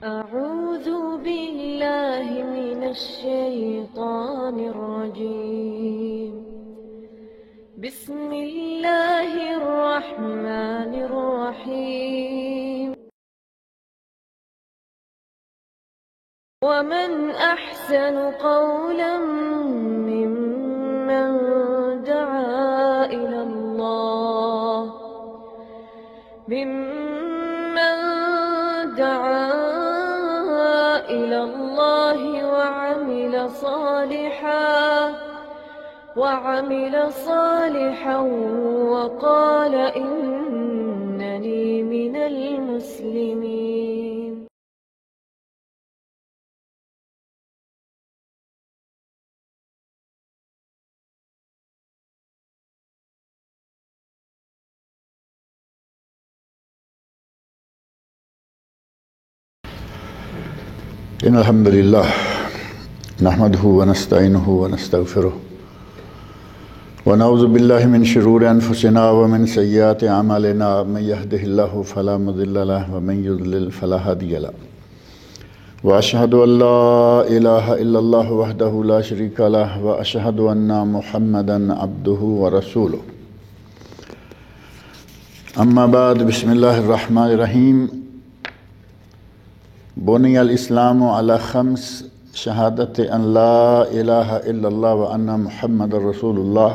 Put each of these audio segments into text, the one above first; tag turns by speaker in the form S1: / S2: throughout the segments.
S1: أعوذ بالله من الشيطان الرجيم. بسم الله الرحمن الرحيم. ومن أحسن قولا ممن دعا إلى الله وعمل صالحا وقال إنني من المسلمين.
S2: إن الحمد لله نحمده ونستعينه ونستغفره ونعوذ بالله من شرور أنفسنا ومن سيئات أعمالنا. من يهده الله فلا مضل له ومن يضلل فلا هادي له. وأشهد أن لا إله إلا الله وحده لا شريك له وأشهد أن محمدا عبده ورسوله. أما بعد، بسم الله الرحمن الرحيم. بني الإسلام على خمس: شهادة أن لا إله إلا الله وأن محمد رسول الله،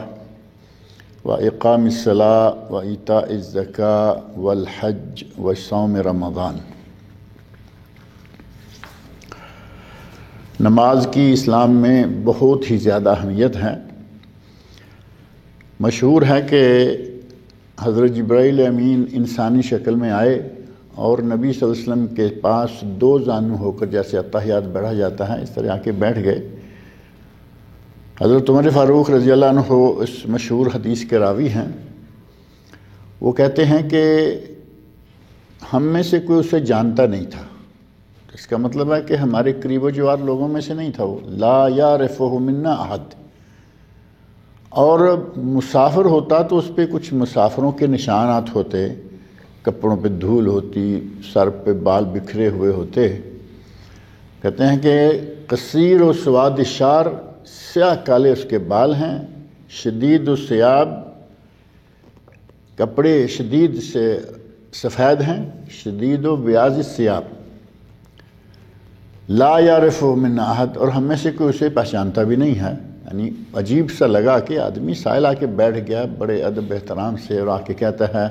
S2: وإقام الصلاة وإيتاء الزكاة والحج وصوم رمضان. نماز کی اسلام میں بہت ہی زیادہ اہمیت ہے. مشہور ہے کہ حضرت جبرائیل امین انسانی شکل میں آئے اور نبی صلی اللہ علیہ وسلم کے پاس دو زانو ہو کر، جیسے اتحیات پڑھا جاتا ہے اس طرح آ کے بیٹھ گئے. حضرت عمر فاروق رضی اللہ عنہ اس مشہور حدیث کے راوی ہیں. وہ کہتے ہیں کہ ہم میں سے کوئی اسے جانتا نہیں تھا. اس کا مطلب ہے کہ ہمارے قریب و جوار لوگوں میں سے نہیں تھا. وہ لا یعرفہ منا احد. اور مسافر ہوتا تو اس پہ کچھ مسافروں کے نشانات ہوتے، کپڑوں پہ دھول ہوتی، سر پہ بال بکھرے ہوئے ہوتے. کہتے ہیں کہ قصیر و سواد الشعر، سیاہ کالے اس کے بال ہیں. شدید الثیاب، کپڑے شدید سے سفید ہیں. شدید و بیاض الثیاب. لا یعرف من احد، اور ہم میں سے کوئی اسے پہچانتا بھی نہیں ہے. یعنی عجیب سا لگا کہ آدمی سائل آ کے بیٹھ گیا بڑے ادب احترام سے اور آ کے کہتا ہے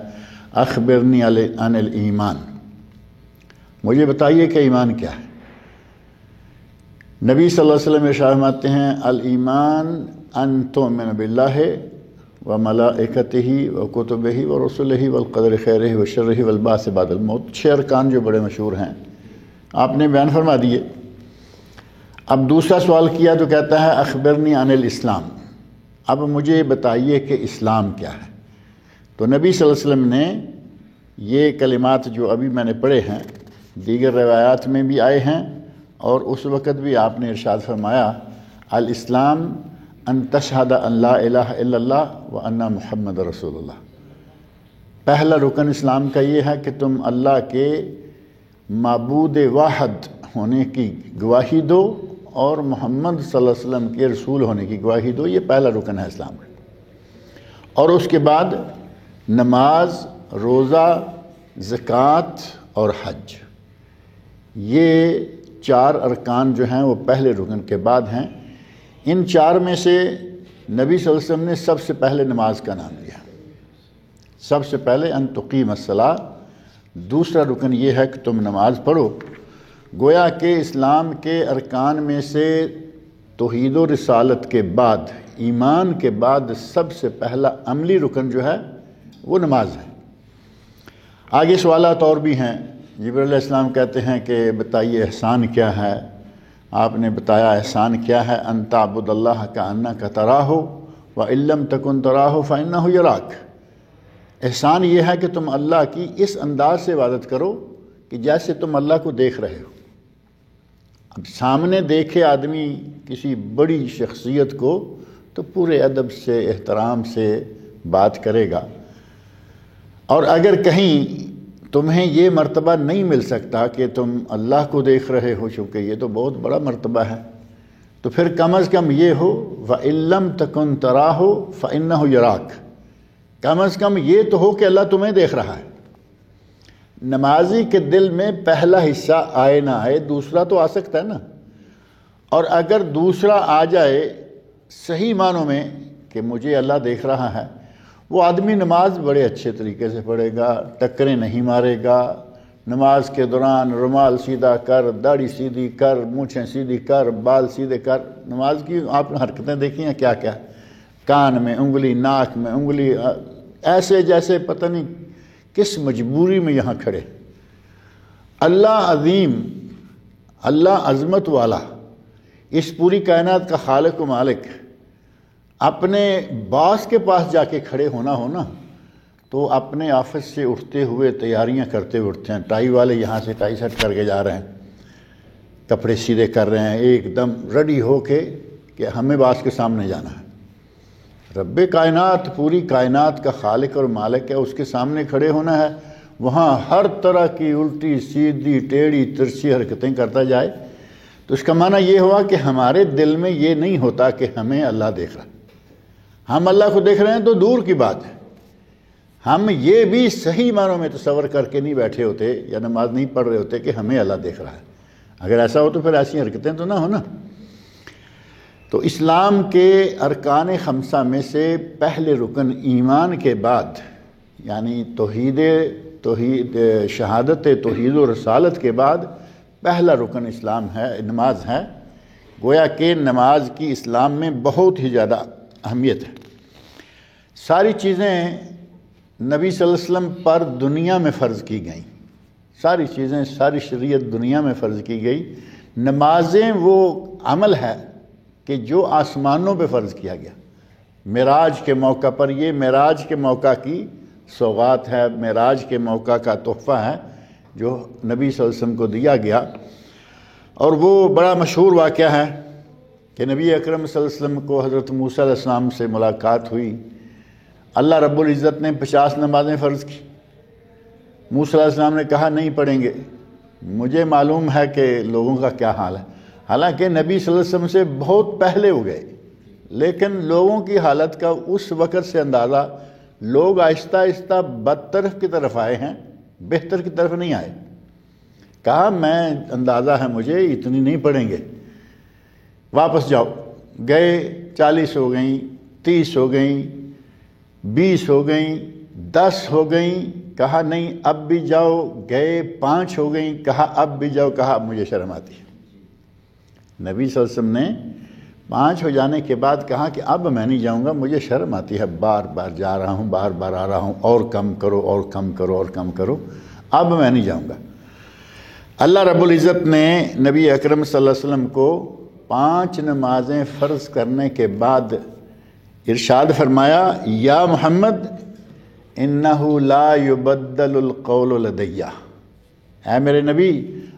S2: اخبرنی عن الایمان، مجھے بتائیے کہ ایمان کیا ہے. نبی صلی اللہ علیہ وسلم ارشاد فرماتے ہیں الایمان ان تؤمن باللہ وملائکتہ وکتبہ ورسلہ والقدر خیرہ وشرہ والبعث بعد الموت. 6 ارکان جو بڑے مشہور ہیں آپ نے بیان فرما دیے. اب دوسرا سوال کیا تو کہتا ہے اخبرنی عن الاسلام، اب مجھے بتائیے کہ اسلام کیا ہے. تو نبی صلی اللہ علیہ وسلم نے یہ کلمات جو ابھی میں نے پڑھے ہیں دیگر روایات میں بھی آئے ہیں، اور اس وقت بھی آپ نے ارشاد فرمایا الاسلام ان تشہد ان لا الہ الا اللہ وان محمد رسول اللہ. پہلا رکن اسلام کا یہ ہے کہ تم اللہ کے معبود واحد ہونے کی گواہی دو اور محمد صلی اللہ علیہ وسلم کے رسول ہونے کی گواہی دو. یہ پہلا رکن ہے اسلام کا. اور اس کے بعد نماز، روزہ، زکوٰۃ اور حج، یہ 4 ارکان جو ہیں وہ پہلے رکن کے بعد ہیں. ان 4 میں سے نبی صلی اللہ علیہ وسلم نے سب سے پہلے نماز کا نام لیا. سب سے پہلے ان تقیم الصلاۃ. دوسرا رکن یہ ہے کہ تم نماز پڑھو. گویا کہ اسلام کے ارکان میں سے توحید و رسالت کے بعد، ایمان کے بعد سب سے پہلا عملی رکن جو ہے وہ نماز ہے. آگے سوالات اور بھی ہیں. جبرائیل علیہ السلام کہتے ہیں کہ بتائیے احسان کیا ہے. آپ نے بتایا احسان کیا ہے، ان تعبد اللہ کأنک تراہ وإن لم تکن تراہ فإنہ یراک. احسان یہ ہے کہ تم اللہ کی اس انداز سے عبادت کرو کہ جیسے تم اللہ کو دیکھ رہے ہو. اب سامنے دیکھے آدمی کسی بڑی شخصیت کو تو پورے ادب سے احترام سے بات کرے گا، اور اگر کہیں تمہیں یہ مرتبہ نہیں مل سکتا کہ تم اللہ کو دیکھ رہے ہو، چونکہ یہ تو بہت بڑا مرتبہ ہے، تو پھر کم از کم یہ ہو وَإِن لَّمْ تَكُن تَرَاهُ فَإِنَّهُ يَرَاكَ، کم از کم یہ تو ہو کہ اللہ تمہیں دیکھ رہا ہے۔ نمازی کے دل میں پہلا حصہ آئے نہ آئے، دوسرا تو آ سکتا ہے نا، اور اگر دوسرا آ جائے صحیح معنوں میں کہ مجھے اللہ دیکھ رہا ہے، وہ آدمی نماز بڑے اچھے طریقے سے پڑھے گا، ٹکریں نہیں مارے گا، نماز کے دوران رومال سیدھا کر، داڑھی سیدھی کر، مونچھیں سیدھی کر، بال سیدھے کر۔ نماز کی آپ نے حرکتیں دیکھی ہیں کیا کیا، کان میں انگلی، ناک میں انگلی، ایسے جیسے پتہ نہیں کس مجبوری میں یہاں کھڑے۔ اللہ عظیم، اللہ عظمت والا، اس پوری کائنات کا خالق و مالک، اپنے باس کے پاس جا کے کھڑے ہونا تو اپنے آفس سے اٹھتے ہوئے تیاریاں کرتے اٹھتے ہیں، ٹائی والے یہاں سے ٹائی سیٹ کر کے جا رہے ہیں، کپڑے سیدھے کر رہے ہیں، ایک دم ریڈی ہو کے کہ ہمیں باس کے سامنے جانا ہے۔ رب کائنات، پوری کائنات کا خالق اور مالک ہے، اس کے سامنے کھڑے ہونا ہے، وہاں ہر طرح کی الٹی سیدھی ٹیڑھی ترچھی حرکتیں کرتا جائے، تو اس کا معنی یہ ہوا کہ ہمارے دل میں یہ نہیں ہوتا کہ ہمیں اللہ دیکھ رہا ہے۔ ہم اللہ کو دیکھ رہے ہیں تو دور کی بات ہے، ہم یہ بھی صحیح معنوں میں تصور کر کے نہیں بیٹھے ہوتے یا نماز نہیں پڑھ رہے ہوتے کہ ہمیں اللہ دیکھ رہا ہے۔ اگر ایسا ہو تو پھر ایسی حرکتیں تو نہ ہو نا۔ تو اسلام کے ارکان خمسہ میں سے پہلے رکن ایمان کے بعد، یعنی توحید شہادت توحید و رسالت کے بعد پہلا رکن اسلام ہے، نماز ہے۔ گویا کہ نماز کی اسلام میں بہت ہی زیادہ اہمیت ہے۔ ساری چیزیں نبی صلی اللہ علیہ وسلم پر دنیا میں فرض کی گئیں، ساری چیزیں، ساری شریعت دنیا میں فرض کی گئی۔ نمازیں وہ عمل ہے کہ جو آسمانوں پہ فرض کیا گیا۔ معراج کے موقع پر، یہ معراج کے موقع کی سوغات ہے، معراج کے موقع کا تحفہ ہے جو نبی صلی اللہ علیہ وسلم کو دیا گیا۔ اور وہ بڑا مشہور واقعہ ہے کہ نبی اکرم صلی اللہ علیہ وسلم کو حضرت موسیٰ علیہ السلام سے ملاقات ہوئی، اللہ رب العزت نے 50 نمازیں فرض کی۔ موسیٰ علیہ السلام نے کہا نہیں پڑھیں گے، مجھے معلوم ہے کہ لوگوں کا کیا حال ہے۔ حالانکہ نبی صلی اللہ علیہ وسلم سے بہت پہلے ہو گئے، لیکن لوگوں کی حالت کا اس وقت سے اندازہ، لوگ آہستہ آہستہ بدتر کی طرف آئے ہیں، بہتر کی طرف نہیں آئے۔ کہا میں اندازہ ہے مجھے اتنی نہیں پڑھیں گے، واپس جاؤ۔ گئے، 40 ہو گئیں، 30 ہو گئیں، 20 ہو گئیں، 10 ہو گئیں، کہا نہیں اب بھی جاؤ۔ گئے، 5 ہو گئیں، کہا اب بھی جاؤ، کہا مجھے شرم آتی ہے۔ نبی صلی اللہ علیہ وسلم نے 5 ہو جانے کے بعد کہا کہ اب میں نہیں جاؤں گا، مجھے شرم آتی ہے، بار بار جا رہا ہوں، بار بار آ رہا ہوں، اور کم کرو، اور کم کرو، اور کم کرو، اب میں نہیں جاؤں گا۔ اللہ رب العزت نے نبی اکرم صلی اللہ علیہ وسلم کو 5 نمازیں فرض کرنے کے بعد ارشاد فرمایا، یا محمد انہ لا یبدل القول لدیہ، اے میرے نبی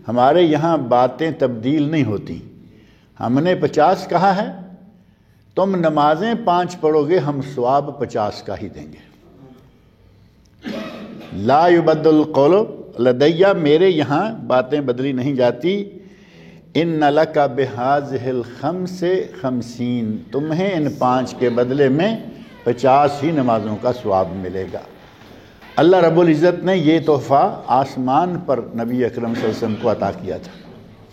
S2: ہمارے یہاں باتیں تبدیل نہیں ہوتی، ہم نے 50 کہا ہے، تم نمازیں 5 پڑھو گے، ہم ثواب 50 کا ہی دیں گے۔ لا یبدل القول لدیہ، میرے یہاں باتیں بدلی نہیں جاتی۔ ان لک بہذہ الخمس 50، تمہیں ان 5 کے بدلے میں 50 ہی نمازوں کا ثواب ملے گا۔ اللہ رب العزت نے یہ تحفہ آسمان پر نبی اکرم صلی اللہ علیہ وسلم کو عطا کیا تھا،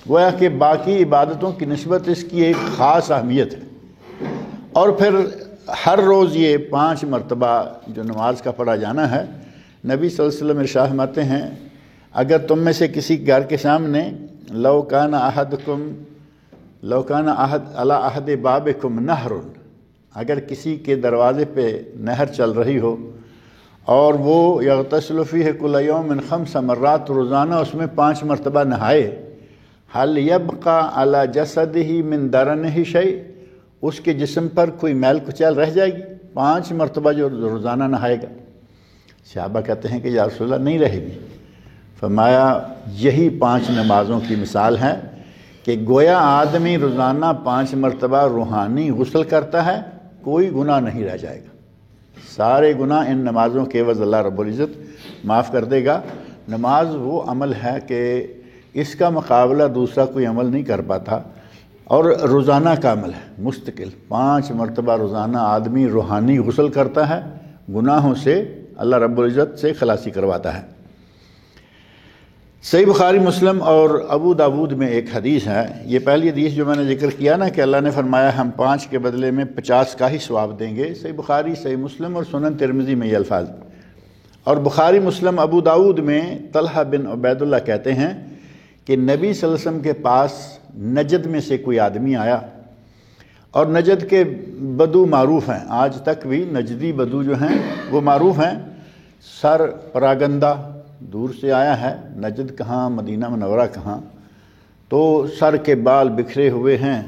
S2: گویا کہ باقی عبادتوں کی نسبت اس کی ایک خاص اہمیت ہے۔ اور پھر ہر روز یہ 5 مرتبہ جو نماز کا پڑھا جانا ہے، نبی صلی اللہ علیہ وسلم ارشاد فرماتے ہیں اگر تم میں سے کسی گھر کے سامنے لو کان احد علی احد بابکم نہر، اگر کسی کے دروازے پہ نہر چل رہی ہو اور وہ یغتسل فیہ کل یوم 5 مرات، روزانہ اس میں 5 مرتبہ نہائے، هل یبقى علی جسدہ من درنہ شیء، اس کے جسم پر کوئی میل کچیل رہ جائے گی 5 مرتبہ جو روزانہ نہائے گا؟ صحابہ کہتے ہیں کہ یا رسول اللہ نہیں رہے گی۔ فرمایا یہی 5 نمازوں کی مثال ہے کہ گویا آدمی روزانہ 5 مرتبہ روحانی غسل کرتا ہے، کوئی گناہ نہیں رہ جائے گا، سارے گناہ ان نمازوں کے عوض اللہ رب العزت معاف کر دے گا۔ نماز وہ عمل ہے کہ اس کا مقابلہ دوسرا کوئی عمل نہیں کر پاتا، اور روزانہ کا عمل ہے مستقل، 5 مرتبہ روزانہ آدمی روحانی غسل کرتا ہے، گناہوں سے اللہ رب العزت سے خلاصی کرواتا ہے۔ صحیح بخاری مسلم اور ابو داود میں ایک حدیث ہے، یہ پہلی حدیث جو میں نے ذکر کیا نا کہ اللہ نے فرمایا ہم 5 کے بدلے میں 50 کا ہی ثواب دیں گے، صحیح بخاری، صحیح مسلم اور سنن ترمذی میں یہ الفاظ۔ اور بخاری مسلم ابو داود میں طلحہ بن عبید اللہ کہتے ہیں کہ نبی صلی اللہ علیہ وسلم کے پاس نجد میں سے کوئی آدمی آیا، اور نجد کے بدو معروف ہیں، آج تک بھی نجدی بدو جو ہیں وہ معروف ہیں، سر پراگندہ، دور سے آیا ہے، نجد کہاں مدینہ منورہ کہاں، تو سر کے بال بکھرے ہوئے ہیں،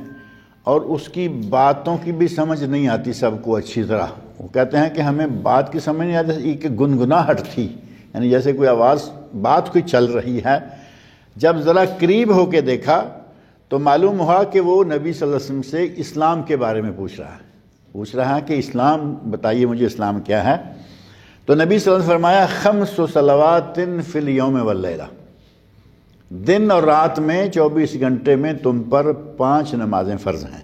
S2: اور اس کی باتوں کی بھی سمجھ نہیں آتی سب کو اچھی طرح۔ وہ کہتے ہیں کہ ہمیں بات کی سمجھ نہیں آتی کہ گنگناہٹ تھی، یعنی جیسے کوئی آواز، بات کوئی چل رہی ہے۔ جب ذرا قریب ہو کے دیکھا تو معلوم ہوا کہ وہ نبی صلی اللہ علیہ وسلم سے اسلام کے بارے میں پوچھ رہا ہے کہ اسلام بتائیے مجھے، اسلام کیا ہے؟ تو نبی صلی اللہ علیہ وسلم فرمایا 5 صلوات فی اليوم واللیلہ، دن اور رات میں 24 گھنٹے میں تم پر 5 نمازیں فرض ہیں۔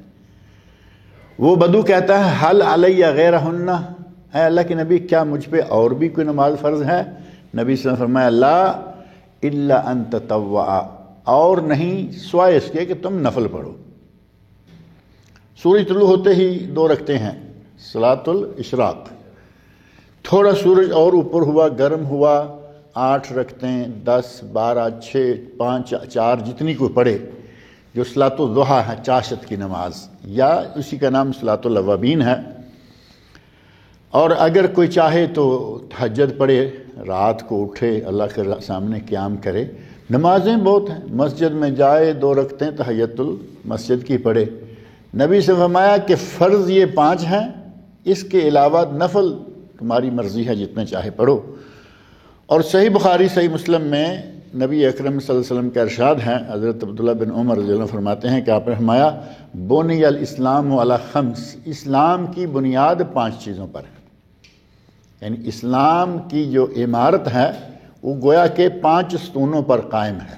S2: وہ بدو کہتا ہے حل علی غیرہن، اے اللہ کے نبی کیا مجھ پہ اور بھی کوئی نماز فرض ہے؟ نبی صلی اللہ علیہ وسلم فرمایا لا الا ان تطوع، اور نہیں سوائے اس کے کہ تم نفل پڑھو۔ سورج طلوع ہوتے ہی 2 رکھتے ہیں صلاۃ الاشراق، تھوڑا سورج اور اوپر ہوا، گرم ہوا، 8 رکھتیں، 10، 12، 6، 5، 4 جتنی کوئی پڑھے، جو صلاۃ الضحیٰ ہے، چاشت کی نماز، یا اسی کا نام صلاۃ الاوابین ہے۔ اور اگر کوئی چاہے تو تہجد پڑھے، رات کو اٹھے اللہ کے سامنے قیام کرے۔ نمازیں بہت ہیں، مسجد میں جائے 2 رکعتیں تحیۃ المسجد کی پڑھے۔ نبی سے فرمایا کہ فرض یہ 5 ہیں، اس کے علاوہ نفل تمہاری مرضی ہے جتنے چاہے پڑھو۔ اور صحیح بخاری صحیح مسلم میں نبی اکرم صلی اللہ علیہ وسلم کا ارشاد ہے، حضرت عبداللہ بن عمر رضی اللہ عنہ فرماتے ہیں کہ آپ نے فرمایا بنی الاسلام علی 5، اسلام کی بنیاد 5 چیزوں پر ہے، یعنی اسلام کی جو عمارت ہے وہ گویا کہ 5 ستونوں پر قائم ہے،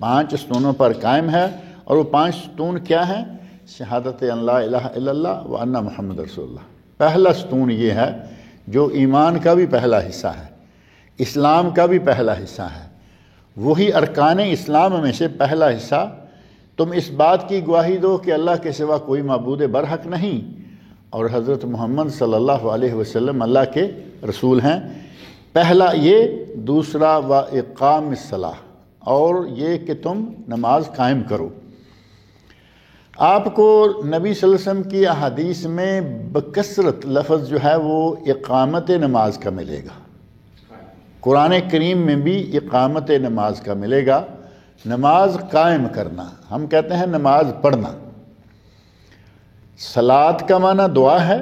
S2: 5 ستونوں پر قائم ہے۔ اور وہ 5 ستون کیا ہیں؟ شہادت ان لا الہ الا اللہ و ان محمد رسول اللہ، پہلا ستون یہ ہے جو ایمان کا بھی پہلا حصہ ہے، اسلام کا بھی پہلا حصہ ہے، وہی ارکان اسلام میں سے پہلا حصہ۔ تم اس بات کی گواہی دو کہ اللہ کے سوا کوئی معبود برحق نہیں، اور حضرت محمد صلی اللہ علیہ وسلم اللہ کے رسول ہیں، پہلا یہ۔ دوسرا و اقام الصلاۃ، اور یہ کہ تم نماز قائم کرو۔ آپ کو نبی صلی اللہ علیہ وسلم کی احادیث میں بکثرت لفظ جو ہے وہ اقامت نماز کا ملے گا، قرآن کریم میں بھی اقامت نماز کا ملے گا، نماز قائم کرنا، ہم کہتے ہیں نماز پڑھنا۔ صلاۃ کا معنی دعا ہے،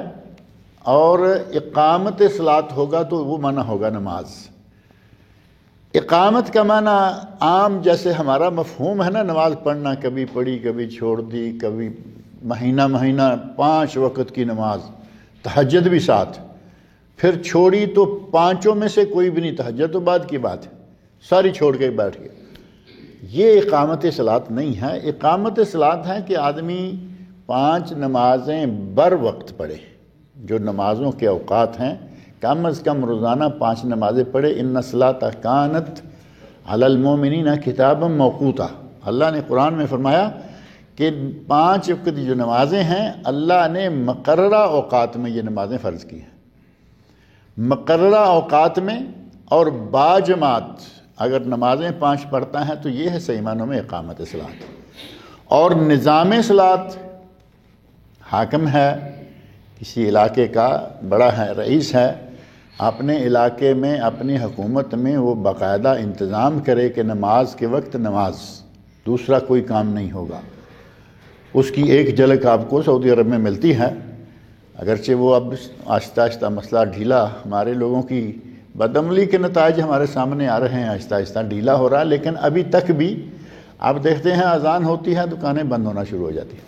S2: اور اقامت صلاۃ ہوگا تو وہ معنی ہوگا نماز۔ اقامت کا معنی عام جیسے ہمارا مفہوم ہے نا، نماز پڑھنا، کبھی پڑھی کبھی چھوڑ دی، کبھی مہینہ 5 وقت کی نماز، تہجد بھی ساتھ، پھر چھوڑی تو 5 میں سے کوئی بھی نہیں، تہجد تو بعد کی بات ہے، ساری چھوڑ کے بیٹھ گیا۔ یہ اقامت صلاۃ نہیں ہے۔ اقامت صلاۃ ہے کہ آدمی 5 نمازیں بر وقت پڑھے، جو نمازوں کے اوقات ہیں کم از کم روزانہ 5 نمازیں پڑھے۔ ان الصلاۃ کانت علی المؤمنین کتابا موقوتا، اللہ نے قرآن میں فرمایا کہ 5 وقت جو نمازیں ہیں اللہ نے مقررہ اوقات میں یہ نمازیں فرض کی ہیں، مقررہ اوقات میں، اور باجماعت اگر نمازیں 5 پڑھتا ہے تو یہ ہے صحیح معنوں میں اقامت صلاۃ۔ اور نظام صلاۃ، حاکم ہے کسی علاقے کا، بڑا ہے، رئیس ہے، اپنے علاقے میں اپنی حکومت میں وہ باقاعدہ انتظام کرے کہ نماز کے وقت نماز، دوسرا کوئی کام نہیں ہوگا۔ اس کی ایک جھلک آپ کو سعودی عرب میں ملتی ہے، اگرچہ وہ اب آہستہ آہستہ مسئلہ ڈھیلا، ہمارے لوگوں کی بدعملی کے نتائج ہمارے سامنے آ رہے ہیں، آہستہ آہستہ ڈھیلا ہو رہا ہے، لیکن ابھی تک بھی آپ دیکھتے ہیں اذان ہوتی ہے دکانیں بند ہونا شروع ہو جاتی ہیں۔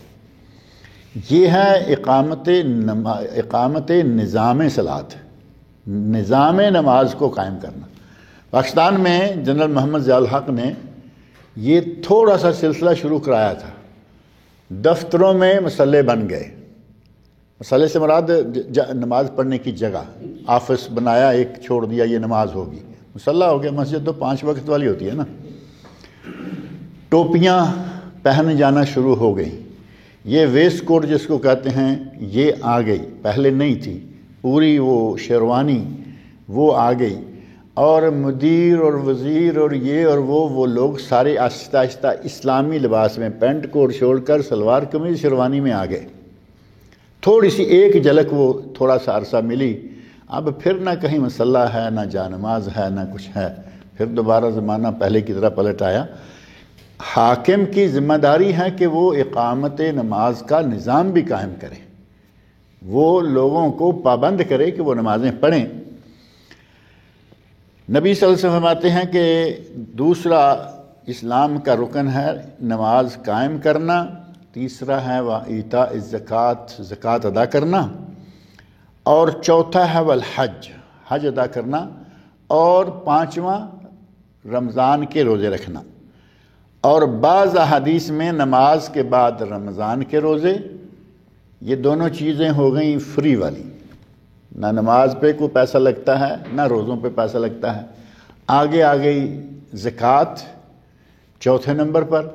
S2: یہ ہے اقامت نظام صلاۃ، نظام نماز کو قائم کرنا۔ پاکستان میں جنرل محمد ضیاء الحق نے یہ تھوڑا سا سلسلہ شروع کرایا تھا. دفتروں میں مسلح بن گئے. مسلح سے مراد نماز پڑھنے کی جگہ. آفس بنایا ایک, چھوڑ دیا یہ نماز ہوگی, مسلح ہو گیا. مسجد تو 5 وقت والی ہوتی ہے نا. ٹوپیاں پہن جانا شروع ہو گئی. یہ ویسٹ کوٹ جس کو کہتے ہیں یہ آ گئی, پہلے نہیں تھی. پوری وہ شیروانی وہ آ گئی. اور مدیر اور وزیر اور یہ اور وہ لوگ سارے آہستہ آہستہ اسلامی لباس میں پینٹ کوٹ چھوڑ کر سلوار قمیض شیروانی میں آ گئے. تھوڑی سی ایک جھلک وہ تھوڑا سا عرصہ ملی. اب پھر نہ کہیں مسلح ہے, نہ جانماز ہے, نہ کچھ ہے. پھر دوبارہ زمانہ پہلے کی طرح پلٹ آیا. حاکم کی ذمہ داری ہے کہ وہ اقامت نماز کا نظام بھی قائم کرے, وہ لوگوں کو پابند کرے کہ وہ نمازیں پڑھیں. نبی صلی اللہ علیہ وسلم فرماتے ہیں کہ دوسرا اسلام کا رکن ہے نماز قائم کرنا, تیسرا ہے ایتاء الزکوٰۃ, زکوٰۃ ادا کرنا, اور چوتھا ہے والحج, حج ادا کرنا, اور 5واں رمضان کے روزے رکھنا. اور بعض احادیث میں نماز کے بعد رمضان کے روزے, یہ دونوں چیزیں ہو گئیں فری والی. نہ نماز پہ کوئی پیسہ لگتا ہے, نہ روزوں پہ پیسہ لگتا ہے. آگے آ گئی زکوٰۃ چوتھے نمبر پر.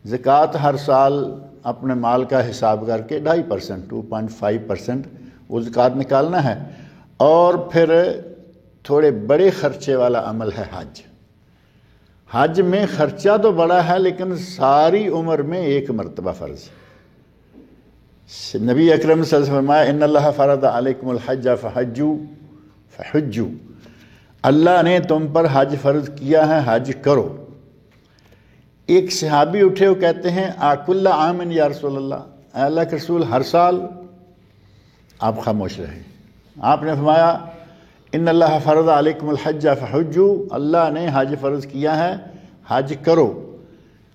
S2: زکوٰۃ ہر سال اپنے مال کا حساب کر کے 2.5%, 2.5% وہ زکوٰۃ نکالنا ہے. اور پھر تھوڑے بڑے خرچے والا عمل ہے حج. حج میں خرچہ تو بڑا ہے لیکن ساری عمر میں ایک مرتبہ فرض. نبی اکرم صلی اللہ علیہ وسلم فرمایا ان اللہ فرض علیکم الحج فحجوا, اللہ نے تم پر حج فرض کیا ہے, حج کرو. ایک صحابی اٹھے وہ کہتے ہیں کل عام یا رسول اللہ, اے اللہ کے رسول ہر سال. آپ خاموش رہے. آپ نے فرمایا ان اللہ فرض علیکم الحج فحجوا, اللہ نے حج فرض کیا ہے, حج کرو.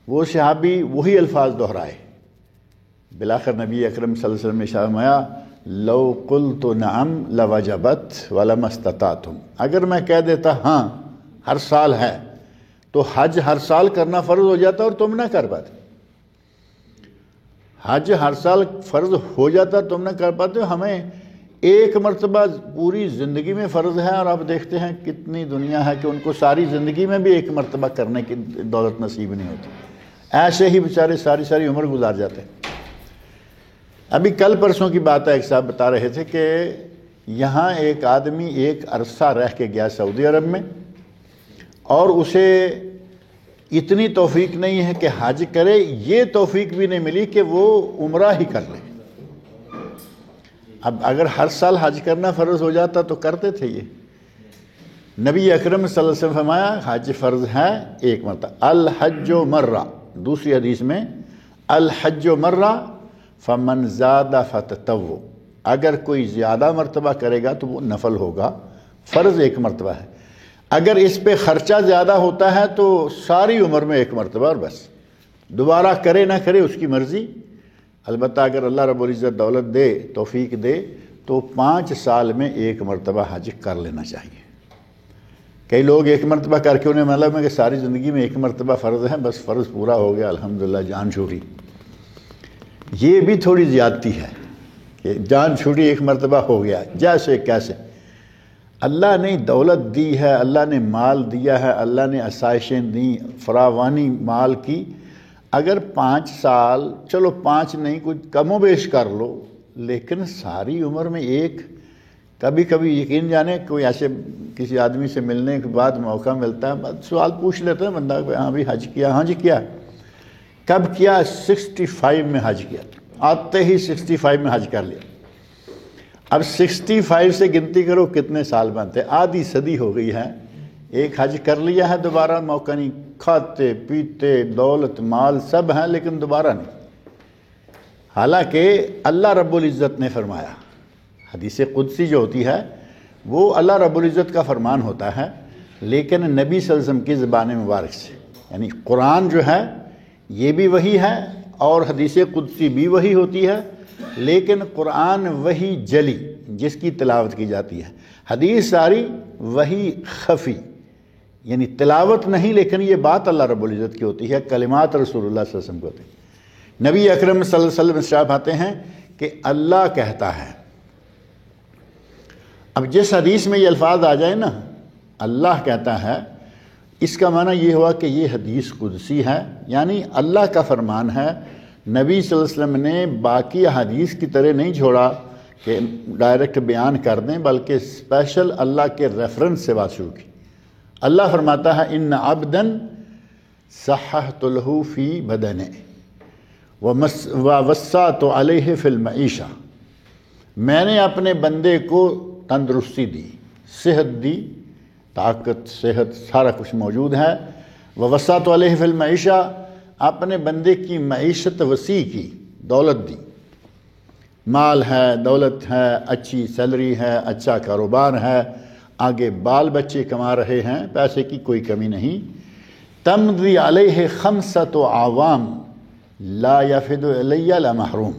S2: وہ صحابی وہی الفاظ دہرائے. بالآخر نبی اکرم صلی اللہ علیہ وسلم نے فرمایا لو قلت نعم لوجبت ولما استطعتم, اگر میں کہہ دیتا ہاں ہر سال ہے تو حج ہر سال کرنا فرض ہو جاتا اور تم نہ کر پاتے. حج ہر سال فرض ہو جاتا تم نہ کر پاتے. ہمیں ایک مرتبہ پوری زندگی میں فرض ہے, اور آپ دیکھتے ہیں کتنی دنیا ہے کہ ان کو ساری زندگی میں بھی ایک مرتبہ کرنے کی دولت نصیب نہیں ہوتی. ایسے ہی بیچارے ساری عمر گزار جاتے ہیں. ابھی کل پرسوں کی بات ہے, ایک صاحب بتا رہے تھے کہ یہاں ایک آدمی ایک عرصہ رہ کے گیا سعودی عرب میں, اور اسے اتنی توفیق نہیں ہے کہ حج کرے, یہ توفیق بھی نہیں ملی کہ وہ عمرہ ہی کر لے. اب اگر ہر سال حج کرنا فرض ہو جاتا تو کرتے تھے. یہ نبی اکرم صلی اللہ علیہ وسلم فرمایا حج فرض ہے ایک مرتبہ. الحج مرہ, دوسری حدیث میں الحج مرہ فمن زاد فتطوع, اگر کوئی زیادہ مرتبہ کرے گا تو وہ نفل ہوگا, فرض ایک مرتبہ ہے. اگر اس پہ خرچہ زیادہ ہوتا ہے تو ساری عمر میں ایک مرتبہ اور بس, دوبارہ کرے نہ کرے اس کی مرضی. البتہ اگر اللہ رب العزت دولت دے, توفیق دے, تو 5 سال میں ایک مرتبہ حج کر لینا چاہیے. کئی لوگ ایک مرتبہ کر کے انہیں معلوم ہے کہ ساری زندگی میں ایک مرتبہ فرض ہے, بس فرض پورا ہو گیا الحمدللہ, جان چھوڑی. یہ بھی تھوڑی زیادتی ہے کہ جان چھوٹی ایک مرتبہ ہو گیا. جیسے کیسے اللہ نے دولت دی ہے, اللہ نے مال دیا ہے, اللہ نے آسائشیں دیں, فراوانی مال کی. اگر 5 سال, چلو 5 نہیں کچھ کم و بیش کر لو, لیکن ساری عمر میں ایک, کبھی کبھی یقین جانے کوئی ایسے کسی آدمی سے ملنے کے بعد موقع ملتا ہے, سوال پوچھ لیتا ہے بندہ, ہاں بھی حج کیا, ہاں جی کیا. کب کیا؟ 65 میں حج کیا, آتے ہی 65 میں حج کر لیا. اب 65 سے گنتی کرو کتنے سال بنتے, آدھی صدی ہو گئی ہے. ایک حج کر لیا ہے, دوبارہ موقع نہیں. کھاتے پیتے دولت مال سب ہیں لیکن دوبارہ نہیں. حالانکہ اللہ رب العزت نے فرمایا, حدیث قدسی جو ہوتی ہے وہ اللہ رب العزت کا فرمان ہوتا ہے, لیکن نبی صلی اللہ علیہ وسلم کی زبان مبارک سے, یعنی قرآن جو ہے یہ بھی وہی ہے اور حدیث قدسی بھی وہی ہوتی ہے, لیکن قرآن وہی جلی جس کی تلاوت کی جاتی ہے, حدیث ساری وہی خفی. یعنی تلاوت نہیں، لیکن یہ بات اللہ رب العزت کی ہوتی ہے، کلمات رسول اللہ صلی اللہ علیہ وسلم کی ہوتی ہے۔ نبی اکرم صلی اللہ علیہ وسلم ارشاد آتے ہیں کہ اللہ کہتا ہے۔ اب جس حدیث میں یہ الفاظ آ جائے نا، اللہ کہتا ہے، اس کا معنی یہ ہوا کہ یہ حدیث قدسی ہے، یعنی اللہ کا فرمان ہے۔ نبی صلی اللہ علیہ وسلم نے باقی حدیث کی طرح نہیں چھوڑا کہ ڈائریکٹ بیان کر دیں، بلکہ اسپیشل اللہ کے ریفرنس سے بات شروع کی۔ اللہ فرماتا ہے ان عبدا صححت له فی بدنہ ووسعت علیہ فی المعیشہ، میں نے اپنے بندے کو تندرستی دی، صحت دی، طاقت صحت سارا کچھ موجود ہے۔ ووسعت علیہ فی المعیشہ، اپنے بندے کی معیشت وسیع کی، دولت دی، مال ہے، دولت ہے، اچھی سیلری ہے، اچھا کاروبار ہے، آگے بال بچے کما رہے ہیں، پیسے کی کوئی کمی نہیں۔ تمضی علیہ خمسۃ اعوام لا یفد الی لمحروم،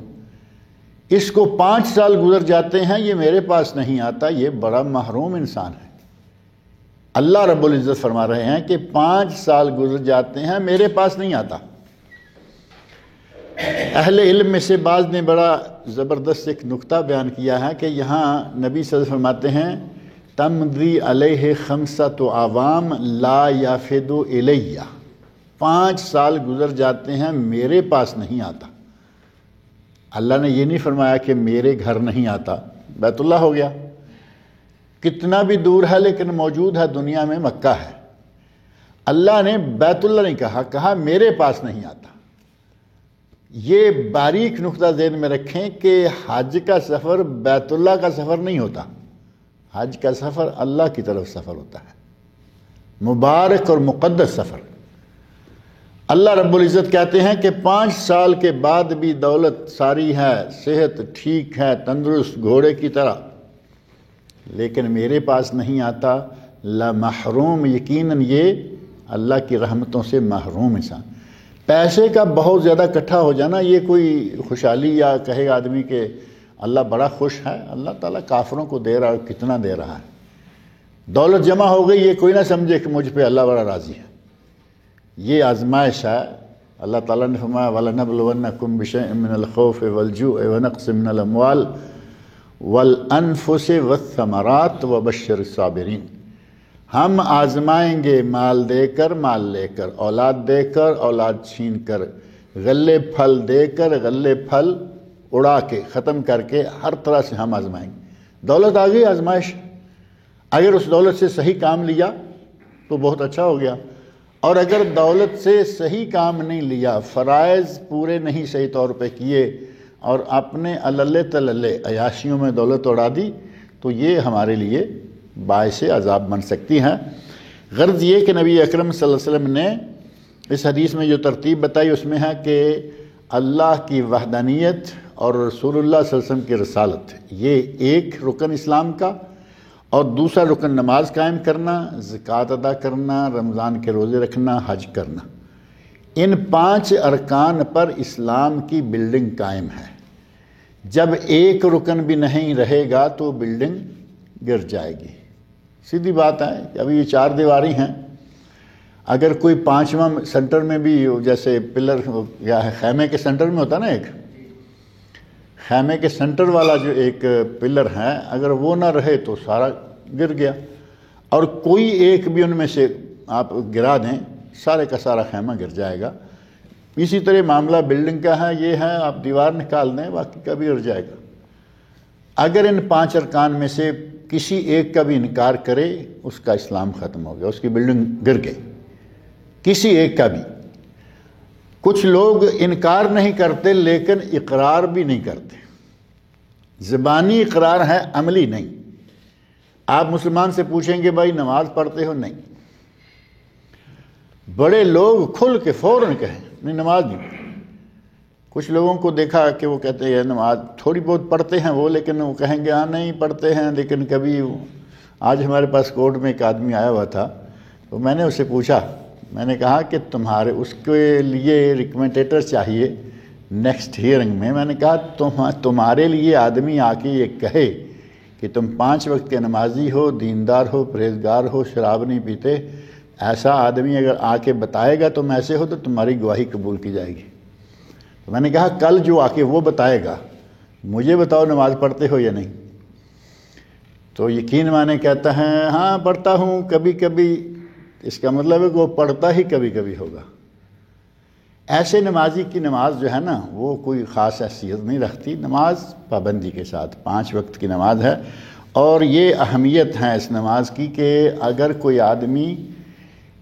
S2: اس کو 5 سال گزر جاتے ہیں، یہ میرے پاس نہیں آتا، یہ بڑا محروم انسان ہے۔ اللہ رب العزت فرما رہے ہیں کہ 5 سال گزر جاتے ہیں، میرے پاس نہیں آتا۔ اہل علم میں سے بعض نے بڑا زبردست ایک نکتہ بیان کیا ہے کہ یہاں نبی صلی اللہ علیہ وسلم فرماتے ہیں تمضی علیہ خمسۃ اعوام لا یفد الی، 5 سال گزر جاتے ہیں، میرے پاس نہیں آتا۔ اللہ نے یہ نہیں فرمایا کہ میرے گھر نہیں آتا، بیت اللہ ہو گیا، کتنا بھی دور ہے لیکن موجود ہے دنیا میں، مکہ ہے۔ اللہ نے بیت اللہ نہیں کہا میرے پاس نہیں آتا۔ یہ باریک نقطہ ذہن میں رکھیں کہ حج کا سفر بیت اللہ کا سفر نہیں ہوتا، حج کا سفر اللہ کی طرف سفر ہوتا ہے، مبارک اور مقدس سفر۔ اللہ رب العزت کہتے ہیں کہ 5 سال کے بعد بھی دولت ساری ہے، صحت ٹھیک ہے، تندرست گھوڑے کی طرح، لیکن میرے پاس نہیں آتا، لمحروم، یقیناً یہ اللہ کی رحمتوں سے محروم انسان۔ پیسے کا بہت زیادہ اکٹھا ہو جانا یہ کوئی خوشحالی یا کہے آدمی کہ اللہ بڑا خوش ہے، اللہ تعالیٰ کافروں کو دے رہا ہے، کتنا دے رہا ہے۔ دولت جمع ہو گئی، یہ کوئی نہ سمجھے کہ مجھ پہ اللہ بڑا راضی ہے، یہ آزمائش ہے۔ اللہ تعالیٰ نے فرمایا وَلَنَبْلُوَنَّكُمْ بِشَيْءٍ مِّنَ الْخَوْفِ وَالْجُوعِ وَنَقْصٍ مِّنَ الْأَمْوَالِ وَالْأَنفُسِ وَالثَّمَرَاتِ وَبَشِّرِ الصَّابِرِينَ، ہم آزمائیں گے مال دے کر، مال لے کر، اولاد دے کر، اولاد چھین کر، غلے پھل دے کر، غلے پھل اڑا کے، ختم کر کے، ہر طرح سے ہم آزمائیں گے۔ دولت آ گئی، آزمائش، اگر اس دولت سے صحیح کام لیا تو بہت اچھا ہو گیا، اور اگر دولت سے صحیح کام نہیں لیا، فرائض پورے نہیں صحیح طور پہ کیے اور اپنے اللہ تللے عیاشیوں میں دولت اڑا دی، تو یہ ہمارے لیے باعث عذاب بن سکتی ہیں۔ غرض یہ کہ نبی اکرم صلی اللہ علیہ وسلم نے اس حدیث میں جو ترتیب بتائی اس میں ہے کہ اللہ کی وحدانیت اور رسول اللہ صلی اللہ علیہ وسلم کی رسالت، یہ ایک رکن اسلام کا، اور دوسرا رکن نماز قائم کرنا، زکوٰۃ ادا کرنا، رمضان کے روزے رکھنا، حج کرنا۔ ان 5 ارکان پر اسلام کی بلڈنگ قائم ہے۔ جب ایک رکن بھی نہیں رہے گا تو بلڈنگ گر جائے گی۔ سیدھی بات ہے کہ ابھی یہ 4 دیواری ہیں، اگر کوئی 5واں سینٹر میں بھی، جیسے پلر یا خیمے کے سینٹر میں ہوتا نا، ایک خیمے کے سینٹر والا جو ایک پلر ہے، اگر وہ نہ رہے تو سارا گر گیا، اور کوئی ایک بھی ان میں سے آپ گرا دیں، سارے کا سارا خیمہ گر جائے گا۔ اسی طرح معاملہ بلڈنگ کا ہے، یہ ہے آپ دیوار نکال دیں، باقی کا بھی گر جائے گا۔ اگر ان 5 ارکان میں سے کسی ایک کا بھی انکار کرے، اس کا اسلام ختم ہو گیا، اس کی بلڈنگ گر گئی، کسی ایک کا بھی۔ کچھ لوگ انکار نہیں کرتے لیکن اقرار بھی نہیں کرتے، زبانی اقرار ہے، عملی نہیں۔ آپ مسلمان سے پوچھیں گے بھائی نماز پڑھتے ہو؟ نہیں۔ بڑے لوگ کھل کے فوراً کہیں نہیں نماز نہیں۔ کچھ لوگوں کو دیکھا کہ وہ کہتے ہیں نماز تھوڑی بہت پڑھتے ہیں وہ، لیکن وہ کہیں گے ہاں نہیں پڑھتے ہیں لیکن کبھی۔ آج ہمارے پاس کورٹ میں ایک آدمی آیا ہوا تھا، تو میں نے اس سے پوچھا، میں نے کہا کہ تمہارے اس کے لیے ریکمنڈیٹر چاہیے نیکسٹ ہیئرنگ میں۔ میں نے کہا تمہارے لیے آدمی آ کے یہ کہے کہ تم 5 وقت کے نمازی ہو، دیندار ہو، پرہیزگار ہو، شراب نہیں پیتے، ایسا آدمی اگر آ کے بتائے گا تم ایسے ہو تو تمہاری گواہی قبول کی جائے گی۔ تو میں نے کہا کل جو آ کے وہ بتائے گا، مجھے بتاؤ نماز پڑھتے ہو یا نہیں؟ تو یقین مانے کہتا ہے ہاں پڑھتا ہوں کبھی کبھی، اس کا مطلب ہے کہ وہ پڑھتا ہی کبھی کبھی ہوگا۔ ایسے نمازی کی نماز جو ہے نا وہ کوئی خاص حیثیت نہیں رکھتی، نماز پابندی کے ساتھ 5 وقت کی نماز ہے، اور یہ اہمیت ہے اس نماز کی کہ اگر کوئی آدمی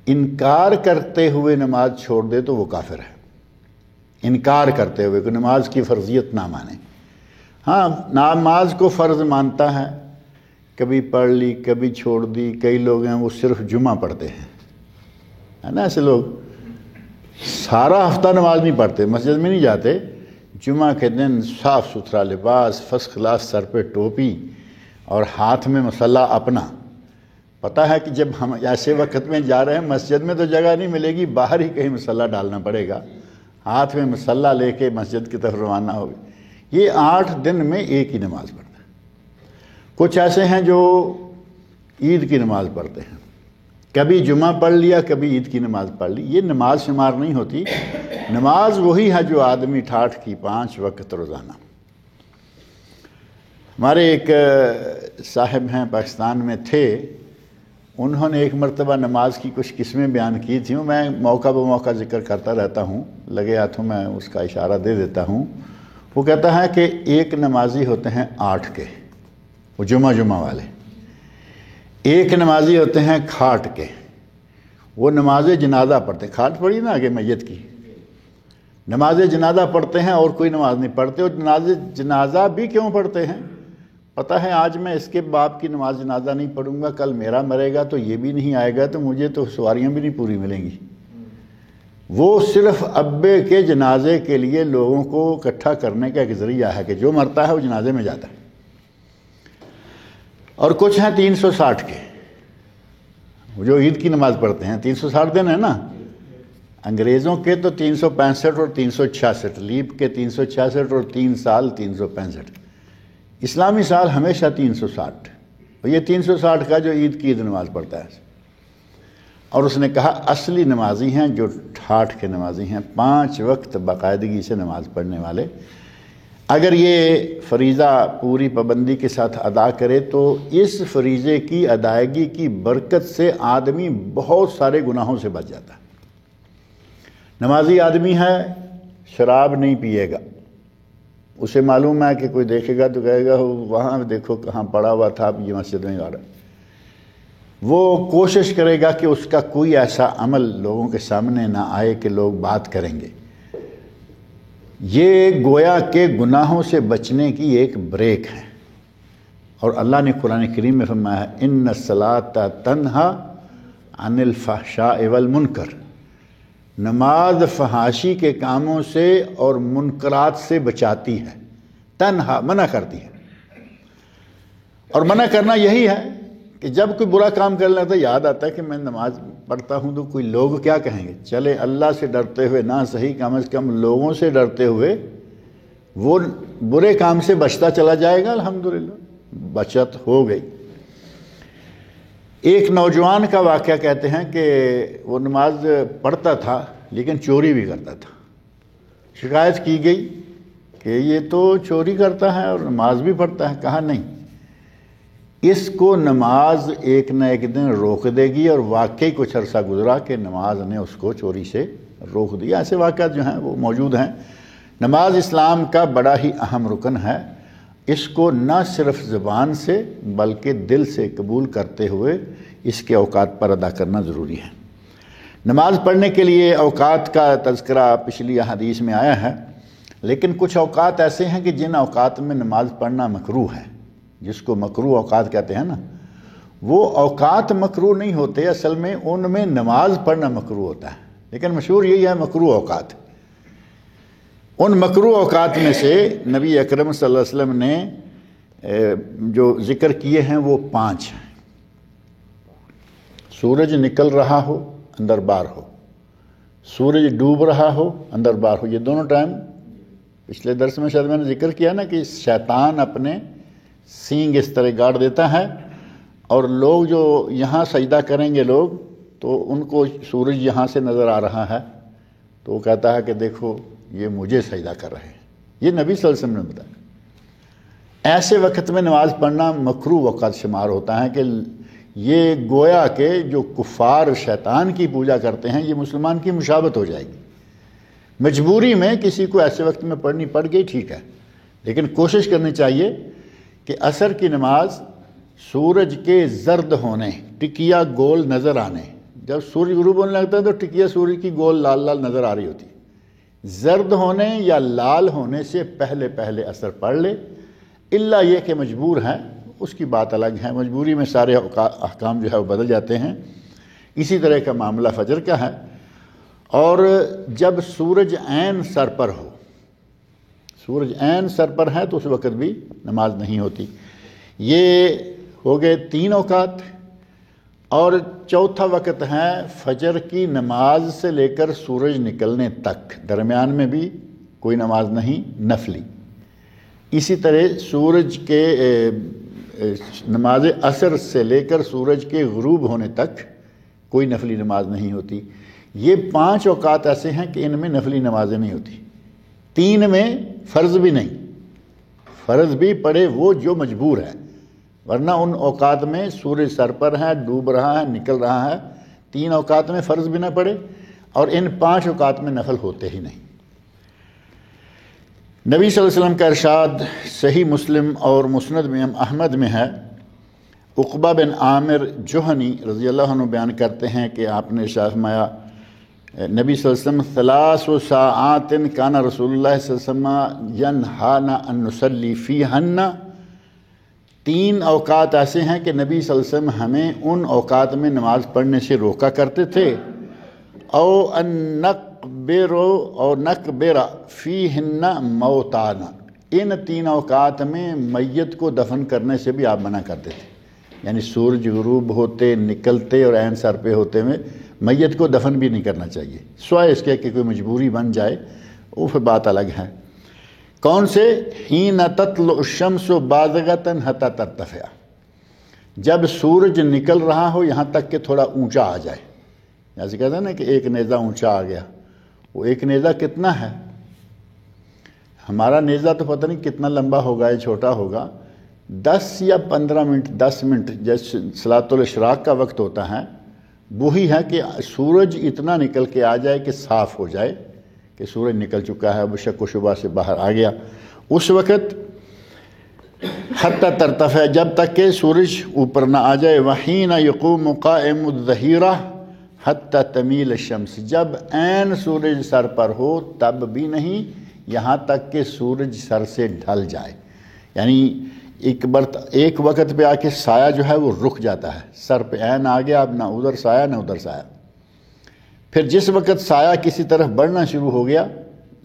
S2: انکار کرتے ہوئے نماز چھوڑ دے تو وہ کافر ہے، انکار کرتے ہوئے کہ نماز کی فرضیت نہ مانے۔ ہاں نماز کو فرض مانتا ہے، کبھی پڑھ لی کبھی چھوڑ دی، کئی لوگ ہیں وہ صرف جمعہ پڑھتے ہیں، ہے نا ایسے لوگ، سارا ہفتہ نماز نہیں پڑھتے، مسجد میں نہیں جاتے، جمعہ کے دن صاف ستھرا لباس، فرسٹ کلاس، سر پہ ٹوپی اور ہاتھ میں مصلی اپنا، پتہ ہے کہ جب ہم ایسے وقت میں جا رہے ہیں مسجد میں تو جگہ نہیں ملے گی، باہر ہی کہیں مصلی ڈالنا پڑے گا، ہاتھ میں مصلی لے کے مسجد کی طرف روانہ ہوگی۔ یہ 8 دن میں ایک ہی نماز پڑھتا ہے۔ کچھ ایسے ہیں جو عید کی نماز پڑھتے ہیں، کبھی جمعہ پڑھ لیا کبھی عید کی نماز پڑھ لی، یہ نماز شمار نہیں ہوتی۔ نماز وہی ہے جو آدمی ٹھاٹھ کی 5 وقت روزانہ۔ ہمارے ایک صاحب ہیں پاکستان میں تھے، انہوں نے ایک مرتبہ نماز کی کچھ قسمیں بیان کی تھیں، میں موقع بہ موقع ذکر کرتا رہتا ہوں، لگے ہاتھوں میں اس کا اشارہ دے دیتا ہوں۔ وہ کہتا ہے کہ ایک نمازی ہوتے ہیں 8 کے، وہ جمعہ والے، ایک نمازی ہوتے ہیں کھاٹ کے، وہ نماز جنازہ پڑھتے ہیں، کھاٹ پڑھی نا آگے میت کی، نماز جنازہ پڑھتے ہیں اور کوئی نماز نہیں پڑھتے، اور نماز جنازہ بھی کیوں پڑھتے ہیں؟ پتہ ہے آج میں اس کے باپ کی نماز جنازہ نہیں پڑھوں گا، کل میرا مرے گا تو یہ بھی نہیں آئے گا، تو مجھے تو سواریاں بھی نہیں پوری ملیں گی۔ وہ صرف ابے کے جنازے کے لیے لوگوں کو اکٹھا کرنے کا ایک ذریعہ ہے کہ جو مرتا ہے وہ جنازے میں جاتا ہے۔ اور کچھ ہیں 360 کے، جو عید کی نماز پڑھتے ہیں، 360 دن ہے نا، انگریزوں کے تو 365 اور 366، لیپ کے 366 اور 3 سال 365، اسلامی سال ہمیشہ 360، اور یہ 360 کا جو عید کی نماز پڑھتا ہے۔ اور اس نے کہا اصلی نمازی ہیں جو ٹھاٹھ کے نمازی ہیں، 5 وقت باقاعدگی سے نماز پڑھنے والے، اگر یہ فریضہ پوری پابندی کے ساتھ ادا کرے تو اس فریضے کی ادائیگی کی برکت سے آدمی بہت سارے گناہوں سے بچ جاتا ہے۔ نمازی آدمی ہے، شراب نہیں پیے گا، اسے معلوم ہے کہ کوئی دیکھے گا تو کہے گا وہاں دیکھو کہاں پڑا ہوا تھا، اب یہ مسجد میں آ رہا ہے۔ وہ کوشش کرے گا کہ اس کا کوئی ایسا عمل لوگوں کے سامنے نہ آئے کہ لوگ بات کریں گے۔ یہ گویا کہ گناہوں سے بچنے کی ایک بریک ہے، اور اللہ نے قرآن کریم میں فرمایا ہے ان الصلاۃ تنہا عن الفحشاء والمنکر، نماز فحاشی کے کاموں سے اور منکرات سے بچاتی ہے، تنہا منع کرتی ہے۔ اور منع کرنا یہی ہے کہ جب کوئی برا کام کر لیتا ہے یاد آتا ہے کہ میں نماز پڑھتا ہوں تو کوئی لوگ کیا کہیں گے، چلے اللہ سے ڈرتے ہوئے نہ صحیح کم از کم لوگوں سے ڈرتے ہوئے وہ برے کام سے بچتا چلا جائے گا، الحمدللہ بچت ہو گئی۔ ایک نوجوان کا واقعہ کہتے ہیں کہ وہ نماز پڑھتا تھا لیکن چوری بھی کرتا تھا، شکایت کی گئی کہ یہ تو چوری کرتا ہے اور نماز بھی پڑھتا ہے، کہا نہیں، اس کو نماز ایک نہ ایک دن روک دے گی، اور واقعی کچھ عرصہ گزرا کہ نماز نے اس کو چوری سے روک دیا۔ ایسے واقعات جو ہیں وہ موجود ہیں۔ نماز اسلام کا بڑا ہی اہم رکن ہے، اس کو نہ صرف زبان سے بلکہ دل سے قبول کرتے ہوئے اس کے اوقات پر ادا کرنا ضروری ہے۔ نماز پڑھنے کے لیے اوقات کا تذکرہ پچھلی حدیث میں آیا ہے، لیکن کچھ اوقات ایسے ہیں کہ جن اوقات میں نماز پڑھنا مکروہ ہے، جس کو مکروہ اوقات کہتے ہیں نا، وہ اوقات مکروہ نہیں ہوتے، اصل میں ان میں نماز پڑھنا مکروہ ہوتا ہے، لیکن مشہور یہی ہے مکروہ اوقات۔ ان مکروہ اوقات میں سے نبی اکرم صلی اللہ علیہ وسلم نے جو ذکر کیے ہیں وہ 5 ہیں۔ سورج نکل رہا ہو اندر بار ہو، سورج ڈوب رہا ہو اندر بار ہو، یہ دونوں ٹائم پچھلے درس میں شاید میں نے ذکر کیا نا کہ شیطان اپنے سینگ اس طرح گاڑ دیتا ہے، اور لوگ جو یہاں سجدہ کریں گے لوگ تو ان کو سورج یہاں سے نظر آ رہا ہے تو وہ کہتا ہے کہ دیکھو یہ مجھے سجدہ کر رہے ہیں. یہ نبی صلی اللہ علیہ وسلم نے بتایا. ایسے وقت میں نماز پڑھنا مکروہ وقت شمار ہوتا ہے کہ یہ گویا کہ جو کفار شیطان کی پوجا کرتے ہیں یہ مسلمان کی مشابہت ہو جائے گی. مجبوری میں کسی کو ایسے وقت میں پڑھنی پڑ گئی ٹھیک ہے، لیکن کوشش کرنی چاہیے کہ عصر کی نماز سورج کے زرد ہونے، ٹکیا گول نظر آنے، جب سورج غروب ہونے لگتا ہے تو ٹکیا سورج کی گول لال لال نظر آ رہی ہوتی، زرد ہونے یا لال ہونے سے پہلے پہلے عصر پڑھ لے. الا یہ کہ مجبور ہیں، اس کی بات الگ ہے، مجبوری میں سارے احکام جو ہے وہ بدل جاتے ہیں. اسی طرح کا معاملہ فجر کا ہے. اور جب سورج عین سر پر ہو، سورج عین سر پر ہے تو اس وقت بھی نماز نہیں ہوتی. یہ ہو گئے 3 اوقات. اور چوتھا وقت ہے فجر کی نماز سے لے کر سورج نکلنے تک، درمیان میں بھی کوئی نماز نہیں نفلی. اسی طرح سورج کے نماز عصر سے لے کر سورج کے غروب ہونے تک کوئی نفلی نماز نہیں ہوتی. یہ 5 اوقات ایسے ہیں کہ ان میں نفلی نمازیں نہیں ہوتی. 3 میں فرض بھی نہیں، فرض بھی پڑھے وہ جو مجبور ہے، ورنہ ان اوقات میں سورج سر پر ہے، ڈوب رہا ہے، نکل رہا ہے. 3 اوقات میں فرض بھی نہ پڑے اور ان 5 اوقات میں نفل ہوتے ہی نہیں. نبی صلی اللہ علیہ وسلم کا ارشاد صحیح مسلم اور مسند میں احمد میں ہے. عقبہ بن عامر جوہنی رضی اللہ عنہ بیان کرتے ہیں کہ آپ نے ارشاد فرمایا نبی صلی اللہ علیہ وسلم 3 ساعات کان رسول اللہ صلی اللہ علیہ وسلم ینہانا ان نصلی فیہن. 3 اوقات ایسے ہیں کہ نبی صلی اللہ علیہ وسلم ہمیں ان اوقات میں نماز پڑھنے سے روکا کرتے تھے. او ان نقبر فیہن موتانا، ان 3 اوقات میں میت کو دفن کرنے سے بھی آپ منع کرتے تھے. یعنی سورج غروب ہوتے نکلتے اور عین سر پہ ہوتے میں میت کو دفن بھی نہیں کرنا چاہیے، سوائے اس کے کہ کوئی مجبوری بن جائے، وہ پھر بات الگ ہے. کون سے؟ حین تطلع الشمس بازغۃ حتی ترتفع، جب سورج نکل رہا ہو یہاں تک کہ تھوڑا اونچا آ جائے. جیسے کہتے ہیں نا کہ ایک نیزہ اونچا آ گیا. وہ ایک نیزہ کتنا ہے؟ ہمارا نیزہ تو پتہ نہیں کتنا لمبا ہوگا یا چھوٹا ہوگا. 10 یا 15 منٹ، 10 منٹ جیسے صلاۃ الاشراق کا وقت ہوتا ہے، وہی ہے کہ سورج اتنا نکل کے آ جائے کہ صاف ہو جائے کہ سورج نکل چکا ہے، اب شک و شبہ سے باہر آ گیا. اس وقت حتی ترتفع، جب تک کہ سورج اوپر نہ آ جائے. وحین یقوم قائم الظہیرہ حتی تمیل الشمس، جب عین سورج سر پر ہو تب بھی نہیں، یہاں تک کہ سورج سر سے ڈھل جائے. یعنی ایک وقت پہ آ کے سایہ جو ہے وہ رک جاتا ہے، سر پہ عین آ گیا، اب نہ ادھر سایہ نہ ادھر سایہ. پھر جس وقت سایہ کسی طرف بڑھنا شروع ہو گیا،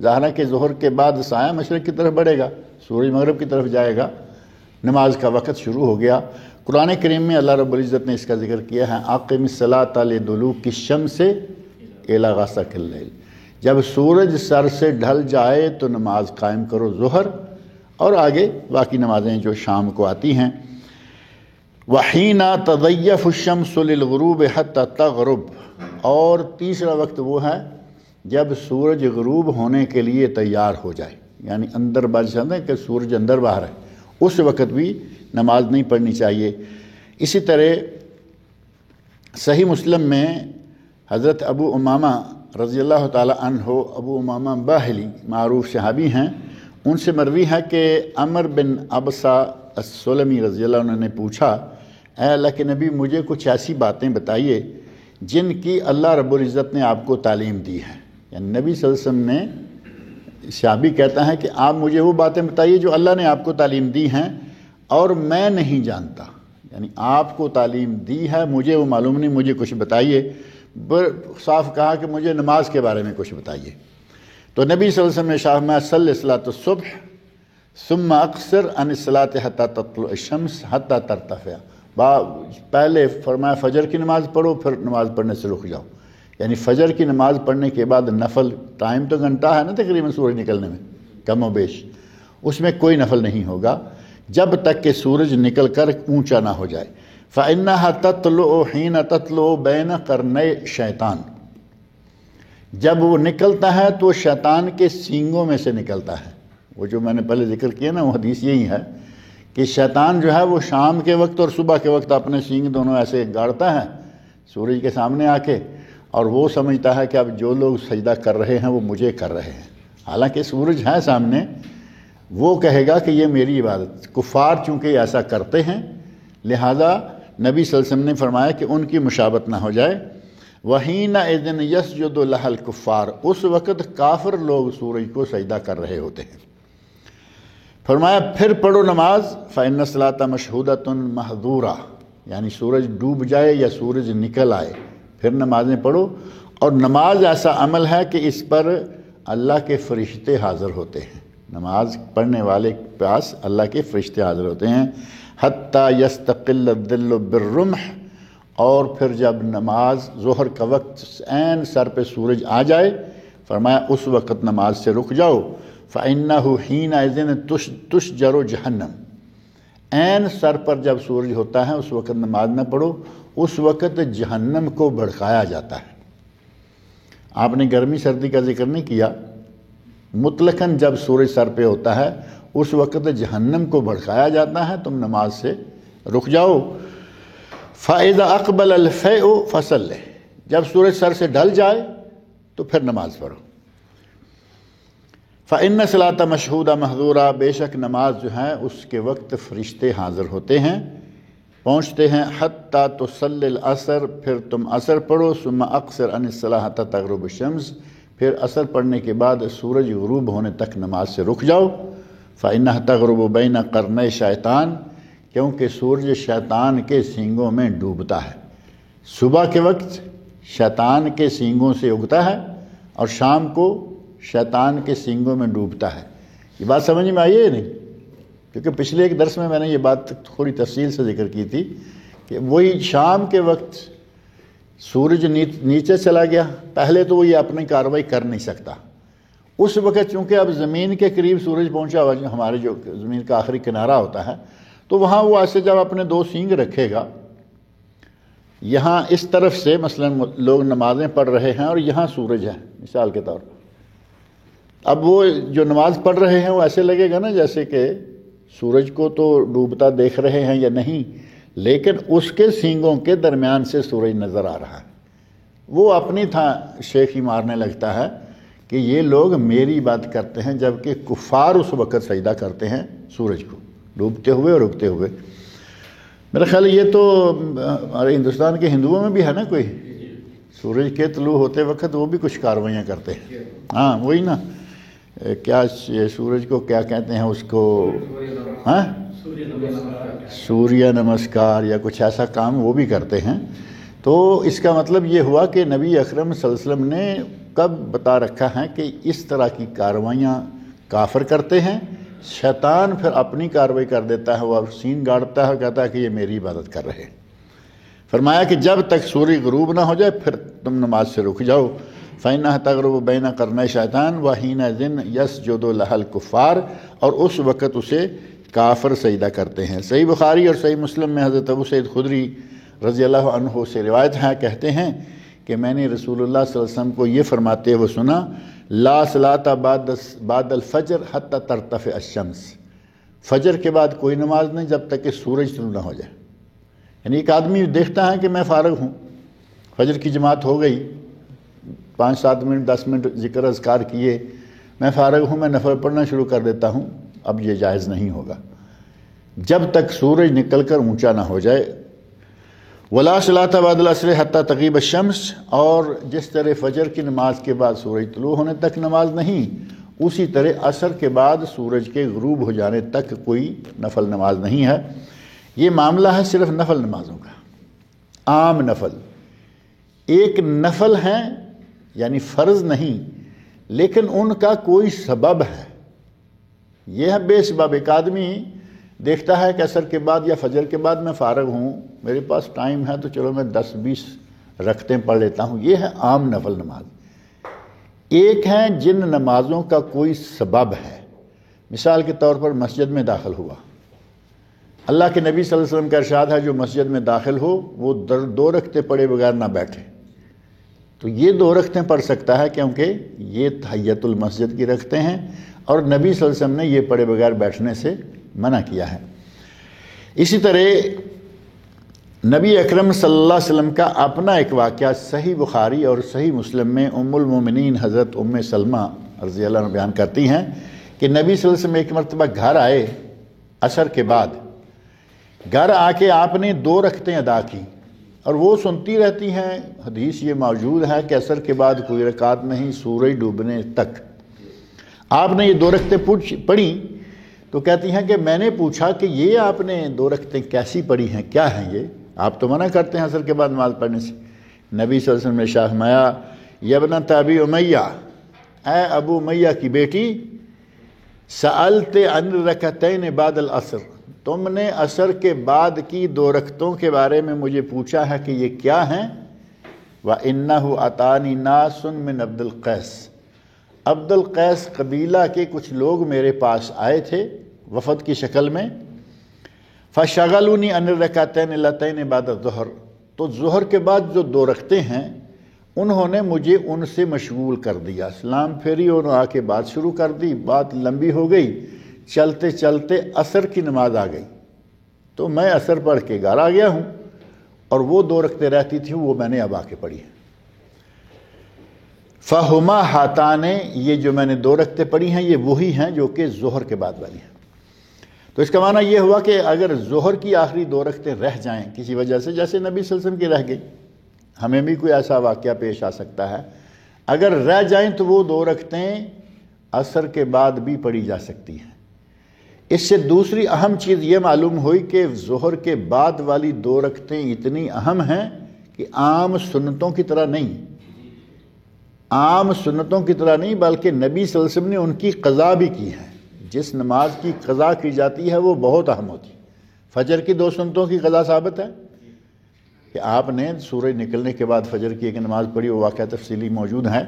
S2: ظاہر ہے کہ ظہر کے بعد سایہ مشرق کی طرف بڑھے گا، سورج مغرب کی طرف جائے گا، نماز کا وقت شروع ہو گیا. قرآن کریم میں اللہ رب العزت نے اس کا ذکر کیا ہے، اقم الصلاۃ لدلوک الشمس الی غسق اللیل، جب سورج سر سے ڈھل جائے تو نماز قائم کرو ظہر، اور آگے باقی نمازیں جو شام کو آتی ہیں. وحین تضیف الشمس للغروب حتی تغرب، اور تیسرا وقت وہ ہے جب سورج غروب ہونے کے لیے تیار ہو جائے، یعنی اندر بات ہے کہ سورج اندر باہر ہے، اس وقت بھی نماز نہیں پڑھنی چاہیے. اسی طرح صحیح مسلم میں حضرت ابو امامہ رضی اللہ تعالی عنہ، ابو امامہ باہلی معروف صحابی ہیں، ان سے مروی ہے کہ عمر بن ابسہ السلمی رضی اللہ عنہ نے پوچھا، اے اللہ کے نبی مجھے کچھ ایسی باتیں بتائیے جن کی اللہ رب العزت نے آپ کو تعلیم دی ہے. یعنی نبی صلی اللہ علیہ وسلم نے، صحابی کہتا ہے کہ آپ مجھے وہ باتیں بتائیے جو اللہ نے آپ کو تعلیم دی ہیں اور میں نہیں جانتا. یعنی آپ کو تعلیم دی ہے، مجھے وہ معلوم نہیں، مجھے کچھ بتائیے. صاف کہا کہ مجھے نماز کے بارے میں کچھ بتائیے. تو نبی صلی اللہ علیہ وسلم نے ارشاد فرمایا صلی صلاۃ الصبح ثم اقصر عن الصلاۃ حتی تطلع الشمس حتی ترتفع. پہلے فرمایا فجر کی نماز پڑھو، پھر نماز پڑھنے سے رک جاؤ. یعنی فجر کی نماز پڑھنے کے بعد نفل، ٹائم تو گھنٹہ ہے نا تقریباً سورج نکلنے میں کم و بیش، اس میں کوئی نفل نہیں ہوگا جب تک کہ سورج نکل کر اونچا نہ ہو جائے. فَإِنَّهَا تَطْلُعُ حِينَ تَطْلُعُ بَيْنَ قَرْنَيْ شیطان، جب وہ نکلتا ہے تو شیطان کے سینگوں میں سے نکلتا ہے۔ وہ جو میں نے پہلے ذکر کیا نا، وہ حدیث یہی ہے کہ شیطان جو ہے وہ شام کے وقت اور صبح کے وقت اپنے سینگ دونوں ایسے گاڑتا ہے سورج کے سامنے آ کے، اور وہ سمجھتا ہے کہ اب جو لوگ سجدہ کر رہے ہیں وہ مجھے کر رہے ہیں، حالانکہ سورج ہے سامنے۔ وہ کہے گا کہ یہ میری عبادت۔ کفار چونکہ ایسا کرتے ہیں، لہذا نبی صلی اللہ علیہ وسلم نے فرمایا کہ ان کی مشابہت نہ ہو جائے۔ وَحِينَئِذٍ يَسْجُدُ لَهَا الْكُفَّارُ، اس وقت کافر لوگ سورج کو سجدہ کر رہے ہوتے ہیں۔ فرمایا پھر پڑھو نماز، فَإِنَّ الصَّلَاةَ مَشْهُودَةٌ مَحْظُورَةٌ، یعنی سورج ڈوب جائے یا سورج نکل آئے پھر نمازیں پڑھو۔ اور نماز ایسا عمل ہے کہ اس پر اللہ کے فرشتے حاضر ہوتے ہیں، نماز پڑھنے والے کے پاس اللہ کے فرشتے حاضر ہوتے ہیں۔ حتیٰ یستقل الظل بالرمح، اور پھر جب نماز ظہر کا وقت عین سر پہ سورج آ جائے، فرمایا اس وقت نماز سے رک جاؤ۔ فَإِنَّهُ حِينَئِذٍ تُشْجَرُ جَهَنَّمَ، عین سر پر جب سورج ہوتا ہے اس وقت نماز نہ پڑھو، اس وقت جہنم کو بھڑکایا جاتا ہے۔ آپ نے گرمی سردی کا ذکر نہیں کیا، مطلقاً جب سورج سر پہ ہوتا ہے اس وقت جہنم کو بھڑکایا جاتا ہے، تم نماز سے رک جاؤ۔ فَإِذَا أَقْبَلَ الْفَيْءُ فَصَلِّ، جب سورج سر سے ڈھل جائے تو پھر نماز پڑھو۔ فَإِنَّ الصَّلَاةَ مَشْهُودَةٌ مَحْظُورَةٌ، بے شک نماز جو ہے اس کے وقت فرشتے حاضر ہوتے ہیں، پہنچتے ہیں۔ حتیٰ تُصَلِّ الْعَصْرَ، پھر تم عصر پڑھو۔ ثُمَّ أَقْصِرْ عَنِ الصَّلَاةِ حَتَّىٰ تَغْرُبَ الشَّمْسُ، پھر عصر پڑھنے کے بعد سورج غروب ہونے تک نماز سے رک جاؤ۔ فَإِنَّهَا تَغْرُبُ بَيْنَ قَرْنَيْ شیطان، کیونکہ سورج شیطان کے سینگوں میں ڈوبتا ہے۔ صبح کے وقت شیطان کے سینگوں سے اگتا ہے اور شام کو شیطان کے سینگوں میں ڈوبتا ہے۔ یہ بات سمجھ میں آئی ہے نہیں؟ کیونکہ پچھلے ایک درس میں میں نے یہ بات تھوڑی تفصیل سے ذکر کی تھی کہ وہی شام کے وقت سورج نیچے چلا گیا، پہلے تو وہ یہ اپنی کارروائی کر نہیں سکتا، اس وقت چونکہ اب زمین کے قریب سورج پہنچا ہوا، ہمارے جو زمین کا آخری کنارہ ہوتا ہے، تو وہاں وہ ایسے جب اپنے دو سینگ رکھے گا، یہاں اس طرف سے مثلا لوگ نمازیں پڑھ رہے ہیں اور یہاں سورج ہے مثال کے طور پر، اب وہ جو نماز پڑھ رہے ہیں وہ ایسے لگے گا نا جیسے کہ سورج کو تو ڈوبتا دیکھ رہے ہیں یا نہیں، لیکن اس کے سینگوں کے درمیان سے سورج نظر آ رہا ہے۔ وہ اپنی شیخی مارنے لگتا ہے کہ یہ لوگ میری بات کرتے ہیں، جبکہ کفار اس وقت سجدہ کرتے ہیں سورج کو ڈوبتے ہوئے اور اگتے ہوئے۔ میرا خیال ہے یہ تو ہمارے ہندوستان کے ہندوؤں میں بھی ہے نا، کوئی سورج کے طلوع ہوتے وقت وہ بھی کچھ کاروائیاں کرتے ہیں۔ ہاں وہی نا، کیا سورج کو کیا کہتے ہیں اس کو، ہاں سوریہ نمسکار یا کچھ ایسا کام وہ بھی کرتے ہیں۔ تو اس کا مطلب یہ ہوا کہ نبی اکرم صلی اللہ علیہ وسلم نے کب بتا رکھا ہے کہ اس طرح کی کاروائیاں کافر کرتے ہیں، شیطان پھر اپنی کارروائی کر دیتا ہے، وہ سین گاڑتا ہے، کہتا ہے کہ یہ میری عبادت کر رہے ہیں۔ فرمایا کہ جب تک سورج غروب نہ ہو جائے پھر تم نماز سے رک جاؤ۔ فَإِنَّهَا تَغْرُبُ بَيْنَ قَرْنَيْ شَیطان وَحِينَئِذٍ يَسْجُدُ لَهَا الْكُفَّارُ، اور اس وقت اسے کافر سجدہ کرتے ہیں۔ صحیح بخاری اور صحیح مسلم میں حضرت ابو سعید خدری رضی اللہ عنہ سے روایت ہے، کہتے ہیں کہ میں نے رسول اللہ صلی اللہ علیہ وسلم کو یہ فرماتے ہوئے سنا، لا صلاۃ بعد الفجر حتی ترتفع الشمس، فجر کے بعد کوئی نماز نہیں جب تک کہ سورج طلوع نہ ہو جائے۔ یعنی ایک آدمی دیکھتا ہے کہ میں فارغ ہوں، فجر کی جماعت ہو گئی، 5-7 منٹ 10 منٹ ذکر اذکار کیے، میں فارغ ہوں، میں نفل پڑھنا شروع کر دیتا ہوں، اب یہ جائز نہیں ہوگا جب تک سورج نکل کر اونچا نہ ہو جائے۔ ولا صلاۃ بعد العصر حتی تغیب الشمس، اور جس طرح فجر کی نماز کے بعد سورج طلوع ہونے تک نماز نہیں، اسی طرح عصر کے بعد سورج کے غروب ہو جانے تک کوئی نفل نماز نہیں ہے۔ یہ معاملہ ہے صرف نفل نمازوں کا، عام نفل۔ ایک نفل ہیں یعنی فرض نہیں، لیکن ان کا کوئی سبب ہے، یہ ہے بے سبب۔ ایک آدمی دیکھتا ہے کہ عصر کے بعد یا فجر کے بعد میں فارغ ہوں، میرے پاس ٹائم ہے تو چلو میں 10-20 رکعتیں پڑھ لیتا ہوں، یہ ہے عام نفل نماز۔ ایک ہیں جن نمازوں کا کوئی سبب ہے، مثال کے طور پر مسجد میں داخل ہوا، اللہ کے نبی صلی اللہ علیہ وسلم کا ارشاد ہے جو مسجد میں داخل ہو وہ 2 رکعتیں پڑھے بغیر نہ بیٹھے. تو یہ 2 رکعتیں پڑھ سکتا ہے کیونکہ یہ تحیۃ المسجد کی رکعتیں ہیں اور نبی صلی اللہ علیہ وسلم نے یہ پڑھے بغیر بیٹھنے سے منع کیا ہے. اسی طرح نبی اکرم صلی اللہ علیہ وسلم کا اپنا ایک واقعہ صحیح بخاری اور صحیح مسلم میں ام المومنین حضرت ام سلمہ رضی اللہ عنہ بیان کرتی ہیں کہ نبی صلی اللہ علیہ وسلم ایک مرتبہ گھر آئے عصر کے بعد. گھر آ کے آپ نے 2 رکعتیں ادا کی اور وہ سنتی رہتی ہیں. حدیث یہ موجود ہے کہ عصر کے بعد کوئی رکعت نہیں سورج ڈوبنے تک. آپ نے یہ 2 رکعتیں پڑھی تو کہتی ہیں کہ میں نے پوچھا کہ یہ آپ نے 2 رکعتیں کیسی پڑھی ہیں, کیا ہیں یہ؟ آپ تو منع کرتے ہیں عصر کے بعد نماز پڑھنے سے. نبی صلی اللہ علیہ وسلم نے ارشاد فرمایا یا ابنۃ ابی امیہ, اے ابو امیہ کی بیٹی, سألت عن رکعتین بعد العصر, تم نے عصر کے بعد کی 2 رکعتوں کے بارے میں مجھے پوچھا ہے کہ یہ کیا ہیں. وَإِنَّهُ أَتَانِي نَاسٌ مِّنْ عبد القیس, عبد القیس قبیلہ کے کچھ لوگ میرے پاس آئے تھے وفد کی شکل میں. فَشَغَلُونِي عَنِ الرَّكَعَتَيْنِ اللَّتَيْنِ بَعْدَ الظُّهْرِ, تو ظہر کے بعد جو 2 رکعتیں ہیں انہوں نے مجھے ان سے مشغول کر دیا. سلام پھیری اور آ کے بات شروع کر دی, بات لمبی ہو گئی, چلتے چلتے عصر کی نماز آ گئی تو میں عصر پڑھ کے گھر آ گیا ہوں اور وہ 2 رکعتیں رہتی تھیں وہ میں نے اب آ کے پڑھی ہیں. فہما ہاتان, یہ جو میں نے 2 رکعتیں پڑھی ہیں یہ وہی ہیں جو کہ ظہر کے بعد والی ہیں. تو اس کا معنی یہ ہوا کہ اگر ظہر کی آخری 2 رکعتیں رہ جائیں کسی وجہ سے, جیسے نبی صلی اللہ علیہ وسلم کی رہ گئی, ہمیں بھی کوئی ایسا واقعہ پیش آ سکتا ہے, اگر رہ جائیں تو وہ 2 رکعتیں عصر کے بعد بھی پڑھی جا سکتی ہیں. اس سے دوسری اہم چیز یہ معلوم ہوئی کہ ظہر کے بعد والی 2 رکعتیں اتنی اہم ہیں کہ عام سنتوں کی طرح نہیں, عام سنتوں کی طرح نہیں بلکہ نبی صلی اللہ علیہ وسلم نے ان کی قضا بھی کی ہے. جس نماز کی قضا کی جاتی ہے وہ بہت اہم ہوتی ہے. فجر کی 2 سنتوں کی قضا ثابت ہے کہ آپ نے سورج نکلنے کے بعد فجر کی ایک نماز پڑھی, وہ واقعہ تفصیلی موجود ہے,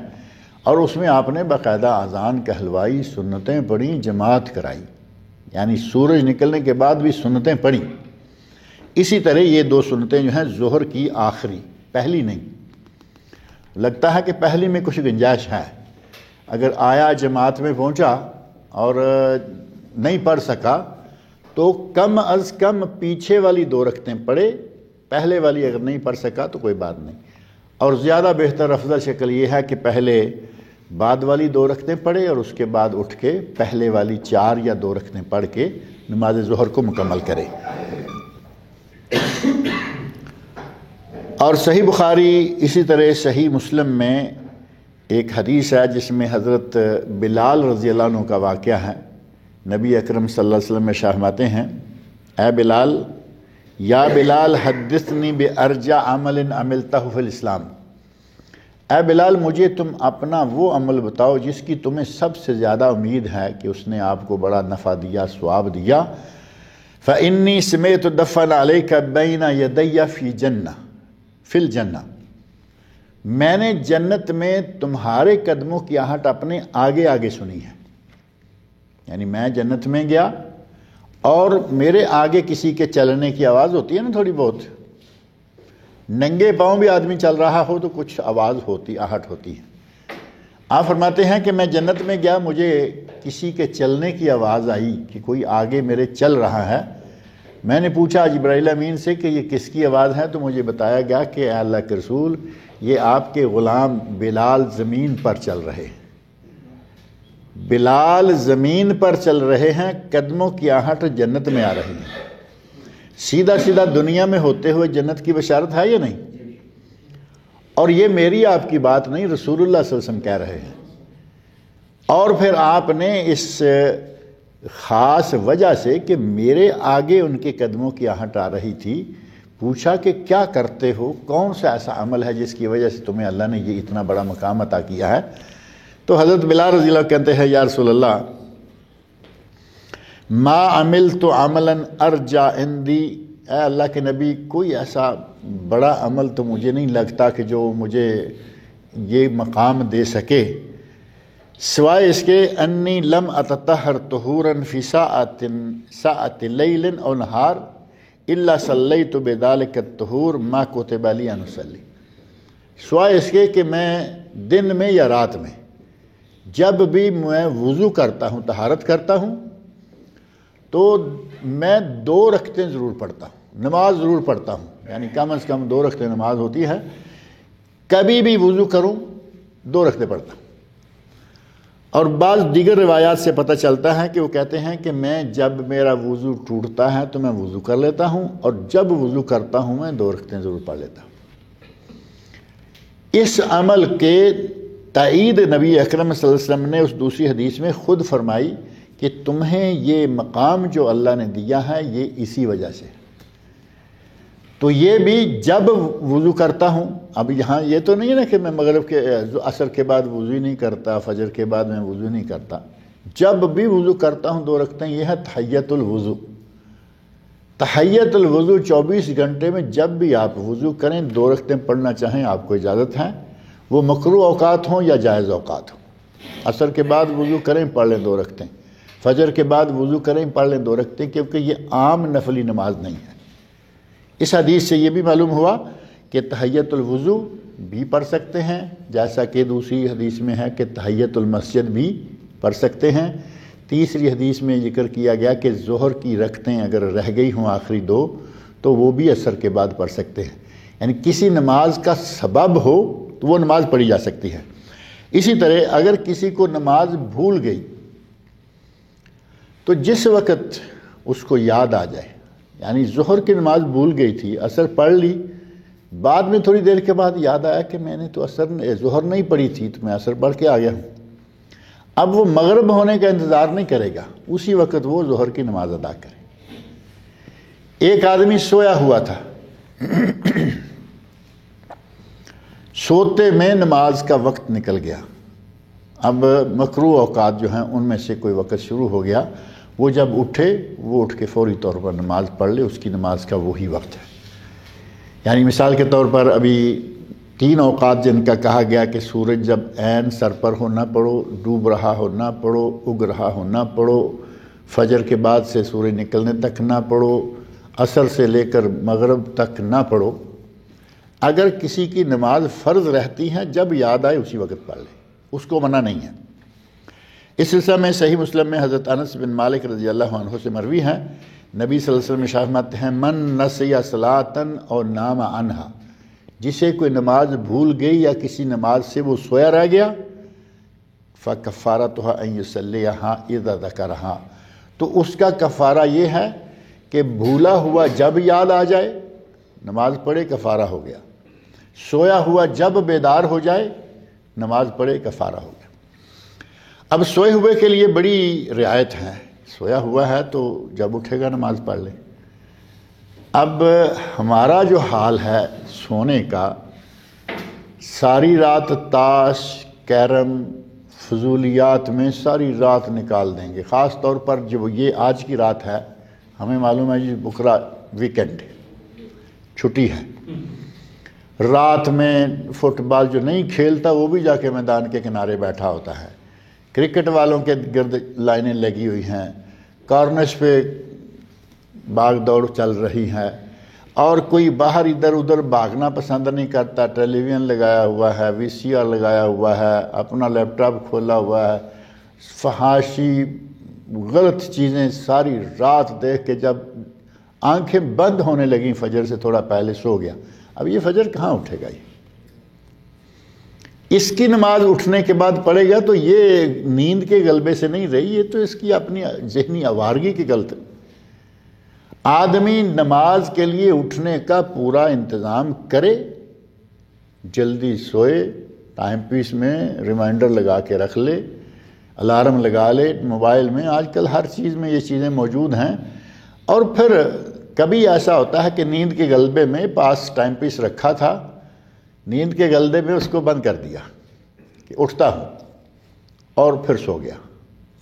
S2: اور اس میں آپ نے باقاعدہ اذان کہلوائی, سنتیں پڑھیں, جماعت کرائی, یعنی سورج نکلنے کے بعد بھی سنتیں پڑھیں. اسی طرح یہ 2 سنتیں جو ہیں ظہر کی آخری, پہلی نہیں. لگتا ہے کہ پہلی میں کچھ گنجائش ہے, اگر آیا جماعت میں پہنچا اور نہیں پڑھ سکا تو کم از کم پیچھے والی 2 رکعتیں پڑھے, پہلے والی اگر نہیں پڑھ سکا تو کوئی بات نہیں. اور زیادہ بہتر افضل شکل یہ ہے کہ پہلے بعد والی 2 رکعتیں پڑھے اور اس کے بعد اٹھ کے پہلے والی 4 یا 2 رکعتیں پڑھ کے نماز ظہر کو مکمل کرے. اور صحیح بخاری اسی طرح صحیح مسلم میں ایک حدیث ہے جس میں حضرت بلال رضی اللہ عنہ کا واقعہ ہے. نبی اکرم صلی اللہ علیہ وسلم میں فرماتے ہیں, اے بلال, یا بلال حدثنی بارجع عمل عملتہ فی الاسلام, اے بلال مجھے تم اپنا وہ عمل بتاؤ جس کی تمہیں سب سے زیادہ امید ہے کہ اس نے آپ کو بڑا نفع دیا, ثواب دیا. فإنی سمعت دفن علیک بین یدی فی الجنہ, میں نے جنت میں تمہارے قدموں کی آہٹ اپنے آگے آگے سنی ہے. یعنی میں جنت میں گیا اور میرے آگے کسی کے چلنے کی آواز ہوتی ہے نا تھوڑی بہت, ننگے پاؤں بھی آدمی چل رہا ہو تو کچھ آواز ہوتی, آہٹ ہوتی ہے. آپ فرماتے ہیں کہ میں جنت میں گیا, مجھے کسی کے چلنے کی آواز آئی کہ کوئی آگے میرے چل رہا ہے. میں نے پوچھا جبرائیل امین سے کہ یہ کس کی آواز ہے, تو مجھے بتایا گیا کہ اے اللہ کے رسول یہ آپ کے غلام بلال زمین پر چل رہے ہیں, بلال زمین پر چل رہے ہیں, قدموں کی آہٹ جنت میں آ رہی ہے. سیدھا سیدھا دنیا میں ہوتے ہوئے جنت کی بشارت ہے یا نہیں؟ اور یہ میری آپ کی بات نہیں, رسول اللہ صلی اللہ علیہ وسلم کہہ رہے ہیں. اور پھر آپ نے اس خاص وجہ سے کہ میرے آگے ان کے قدموں کی آہٹ آ رہی تھی پوچھا کہ کیا کرتے ہو, کون سا ایسا عمل ہے جس کی وجہ سے تمہیں اللہ نے یہ اتنا بڑا مقام عطا کیا ہے. تو حضرت بلال رضی اللہ کہتے ہیں یا رسول اللہ ما عملت عملا ارجع عندی, اے اللہ کے نبی کوئی ایسا بڑا عمل تو مجھے نہیں لگتا کہ جو مجھے یہ مقام دے سکے. سوائے اس کے انی لم اتطہر طہورا فی ساعت لیل او نہار الا صلیت بذلک الطہور ما کتب لی ان اصلی، سوائے اس کے کہ میں دن میں یا رات میں جب بھی میں وضو کرتا ہوں، طہارت کرتا ہوں، تو میں 2 رکعتیں ضرور پڑھتا ہوں، نماز ضرور پڑھتا ہوں، یعنی کم از کم 2 رکعتیں نماز ہوتی ہے، کبھی بھی وضو کروں 2 رکعتیں پڑھتا ہوں۔ اور بعض دیگر روایات سے پتہ چلتا ہے کہ وہ کہتے ہیں کہ میں جب میرا وضو ٹوٹتا ہے تو میں وضو کر لیتا ہوں، اور جب وضو کرتا ہوں میں 2 رکعتیں ضرور پڑھ لیتا ہوں۔ اس عمل کے تائید نبی اکرم صلی اللہ علیہ وسلم نے اس دوسری حدیث میں خود فرمائی کہ تمہیں یہ مقام جو اللہ نے دیا ہے یہ اسی وجہ سے۔ تو یہ بھی جب وضو کرتا ہوں، اب یہاں یہ تو نہیں ہے نا کہ میں مغرب کے عصر کے بعد وضو ہی نہیں کرتا، فجر کے بعد میں وضو نہیں کرتا، جب بھی وضو کرتا ہوں 2 رکعتیں، یہ ہے تحیۃ الوضو۔ تحیۃ الوضو 24 گھنٹے میں جب بھی آپ وضو کریں 2 رکعتیں پڑھنا چاہیں آپ کو اجازت ہے، وہ مکروہ اوقات ہوں یا جائز اوقات ہوں۔ عصر کے بعد وضو کریں پڑھ لیں 2 رکعتیں، فجر کے بعد وضو کریں پڑھ لیں 2 رکعتیں، کیونکہ یہ عام نفلی نماز نہیں ہے۔ اس حدیث سے یہ بھی معلوم ہوا کہ تحیۃ الوضو بھی پڑھ سکتے ہیں، جیسا کہ دوسری حدیث میں ہے کہ تحیۃ المسجد بھی پڑھ سکتے ہیں۔ تیسری حدیث میں ذکر کیا گیا کہ ظہر کی رکعتیں اگر رہ گئی ہوں آخری 2 تو وہ بھی عصر کے بعد پڑھ سکتے ہیں، یعنی کسی نماز کا سبب ہو تو وہ نماز پڑھی جا سکتی ہے۔ اسی طرح اگر کسی کو نماز بھول گئی تو جس وقت اس کو یاد آ جائے، یعنی ظہر کی نماز بھول گئی تھی، عصر پڑھ لی، بعد میں تھوڑی دیر کے بعد یاد آیا کہ میں نے تو ظہر نہیں پڑھی تھی تو میں عصر پڑھ کے آ گیا ہوں، اب وہ مغرب ہونے کا انتظار نہیں کرے گا، اسی وقت وہ ظہر کی نماز ادا کرے۔ ایک آدمی سویا ہوا تھا، سوتے میں نماز کا وقت نکل گیا، اب مکروہ اوقات جو ہیں ان میں سے کوئی وقت شروع ہو گیا، وہ جب اٹھے وہ اٹھ کے فوری طور پر نماز پڑھ لے، اس کی نماز کا وہی وقت ہے۔ یعنی مثال کے طور پر ابھی 3 اوقات جن کا کہا گیا کہ سورج جب عین سر پر ہو نہ پڑھو، ڈوب رہا ہو نہ پڑھو، اگ رہا ہو نہ پڑھو، فجر کے بعد سے سورج نکلنے تک نہ پڑھو، عصر سے لے کر مغرب تک نہ پڑھو۔ اگر کسی کی نماز فرض رہتی ہے جب یاد آئے اسی وقت پڑھ لے، اس کو منع نہیں ہے۔ اس سلسلہ میں صحیح مسلم میں حضرت انس بن مالک رضی اللہ عنہ سے مروی ہے، نبی صلی اللہ علیہ وسلم ارشاد فرماتے ہیں من نسی صلاۃ او نام عنہا، جسے کوئی نماز بھول گئی یا کسی نماز سے وہ سویا رہ گیا، فکفارتها ان یصلیها اذا ذکرها، تو اس کا کفارہ یہ ہے کہ بھولا ہوا جب یاد آ جائے نماز پڑھے، کفارہ ہو گیا، سویا ہوا جب بیدار ہو جائے نماز پڑھے، کفارہ ہو گیا۔ اب سوئے ہوئے کے لیے بڑی رعایت ہے، سویا ہوا ہے تو جب اٹھے گا نماز پڑھ لے۔ اب ہمارا جو حال ہے سونے کا، ساری رات تاش، کیرم، فضولیات میں ساری رات نکال دیں گے، خاص طور پر جو یہ آج کی رات ہے، ہمیں معلوم ہے جی بکرا ویکنڈ چھٹی ہے، رات میں فٹ بال جو نہیں کھیلتا وہ بھی جا کے میدان کے کنارے بیٹھا ہوتا ہے، کرکٹ والوں کے گرد لائنیں لگی ہوئی ہیں، کارنرز پہ بھاگ دوڑ چل رہی ہے، اور کوئی باہر ادھر ادھر بھاگنا پسند نہیں کرتا، ٹیلی ویژن لگایا ہوا ہے، وی سی آر لگایا ہوا ہے، اپنا لیپ ٹاپ کھولا ہوا ہے، فحاشی غلط چیزیں ساری رات دیکھ کے جب آنکھیں بند ہونے لگیں فجر سے تھوڑا پہلے سو گیا، اب یہ فجر کہاں اٹھے گا؟ اس کی نماز اٹھنے کے بعد پڑھے گا تو یہ نیند کے غلبے سے نہیں رہی، یہ تو اس کی اپنی ذہنی آوارگی کی غلط ہے۔ آدمی نماز کے لیے اٹھنے کا پورا انتظام کرے، جلدی سوئے، ٹائم پیس میں ریمائنڈر لگا کے رکھ لے، الارم لگا لے، موبائل میں آج کل ہر چیز میں یہ چیزیں موجود ہیں، اور پھر کبھی ایسا ہوتا ہے کہ نیند کے غلبے میں پاس ٹائم پیس رکھا تھا، نیند کے غلبے میں اس کو بند کر دیا کہ اٹھتا ہوں اور پھر سو گیا،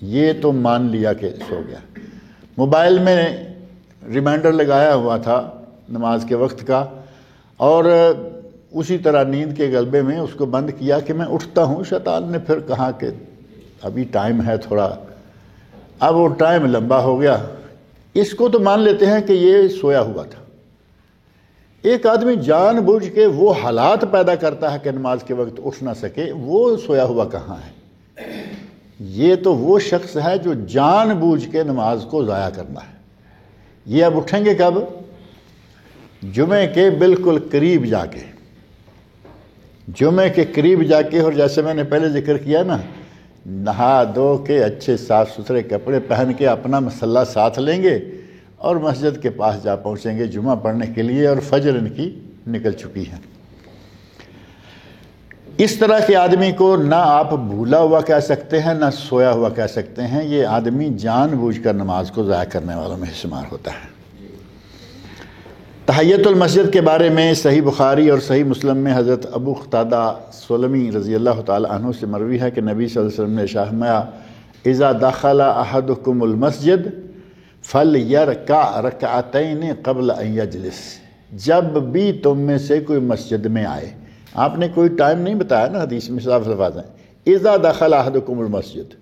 S2: یہ تو مان لیا کہ سو گیا۔ موبائل میں ریمائنڈر لگایا ہوا تھا نماز کے وقت کا، اور اسی طرح نیند کے غلبے میں اس کو بند کیا کہ میں اٹھتا ہوں، شیطان نے پھر کہا کہ ابھی ٹائم ہے تھوڑا، اب وہ ٹائم لمبا ہو گیا، اس کو تو مان لیتے ہیں کہ یہ سویا ہوا تھا۔ ایک آدمی جان بوجھ کے وہ حالات پیدا کرتا ہے کہ نماز کے وقت اٹھ نہ سکے، وہ سویا ہوا کہاں ہے؟ یہ تو وہ شخص ہے جو جان بوجھ کے نماز کو ضائع کرنا ہے۔ یہ اب اٹھیں گے کب؟ جمعے کے بالکل قریب جا کے، جمعے کے قریب جا کے، اور جیسے میں نے پہلے ذکر کیا نا، نہا دھو کے اچھے صاف ستھرے کپڑے پہن کے اپنا مصلی ساتھ لیں گے اور مسجد کے پاس جا پہنچیں گے جمعہ پڑھنے کے لیے، اور فجر ان کی نکل چکی ہے۔ اس طرح کے آدمی کو نہ آپ بھولا ہوا کہہ سکتے ہیں نہ سویا ہوا کہہ سکتے ہیں، یہ آدمی جان بوجھ کر نماز کو ضائع کرنے والوں میں شمار ہوتا ہے۔ تحیۃ المسجد کے بارے میں صحیح بخاری اور صحیح مسلم میں حضرت ابو قتادہ سلمی رضی اللہ تعالی عنہ سے مروی ہے کہ نبی صلی اللہ علیہ وسلم نے ارشاد فرمایا، اذا دخل احدکم المسجد فلیرکع رکعتین قبل ان یجلس، جب بھی تم میں سے کوئی مسجد میں آئے، آپ نے کوئی ٹائم نہیں بتایا نا، حدیث میں صاف الفاظ ہیں، اذا دخل احدکم المسجد،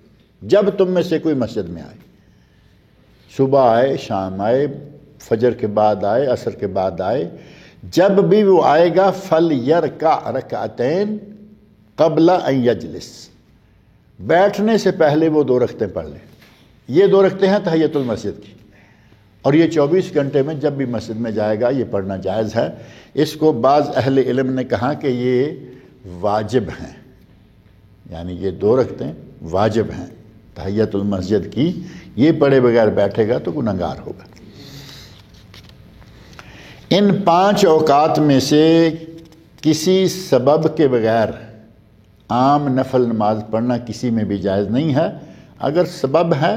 S2: جب تم میں سے کوئی مسجد میں آئے، صبح آئے، شام آئے، فجر کے بعد آئے، عصر کے بعد آئے، جب بھی وہ آئے گا فلیرکع رکعتین قبل ان یجلس، بیٹھنے سے پہلے وہ 2 رکعتیں پڑھ لیں۔ یہ 2 رکعتیں ہیں تحیۃ المسجد کی، اور یہ 24 گھنٹے میں جب بھی مسجد میں جائے گا یہ پڑھنا جائز ہے۔ اس کو بعض اہل علم نے کہا کہ یہ واجب ہیں، یعنی یہ 2 رکعتیں واجب ہیں تحیۃ المسجد کی، یہ پڑھے بغیر بیٹھے گا تو گنہگار ہوگا۔ ان 5 اوقات میں سے کسی سبب کے بغیر عام نفل نماز پڑھنا کسی میں بھی جائز نہیں ہے۔ اگر سبب ہے،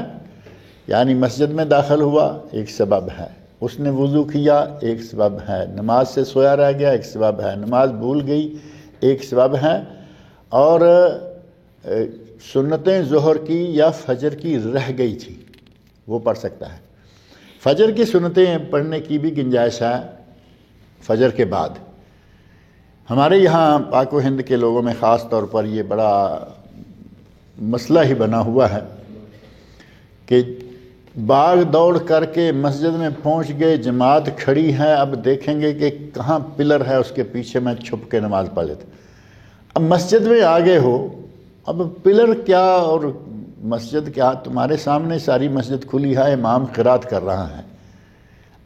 S2: یعنی مسجد میں داخل ہوا، ایک سبب ہے، اس نے وضو کیا، ایک سبب ہے، نماز سے سویا رہ گیا، ایک سبب ہے، نماز بھول گئی، ایک سبب ہے، اور سنتیں ظہر کی یا فجر کی رہ گئی تھی، وہ پڑھ سکتا ہے۔ فجر کی سنتیں پڑھنے کی بھی گنجائش ہے فجر کے بعد۔ ہمارے یہاں پاک و ہند کے لوگوں میں خاص طور پر یہ بڑا مسئلہ ہی بنا ہوا ہے کہ باغ دوڑ کر کے مسجد میں پہنچ گئے، جماعت کھڑی ہے، اب دیکھیں گے کہ کہاں پلر ہے، اس کے پیچھے میں چھپ کے نماز پڑھ لیتا۔ اب مسجد میں آگے ہو، اب پلر کیا اور مسجد کیا، تمہارے سامنے ساری مسجد کھلی ہے، امام قرات کر رہا ہے،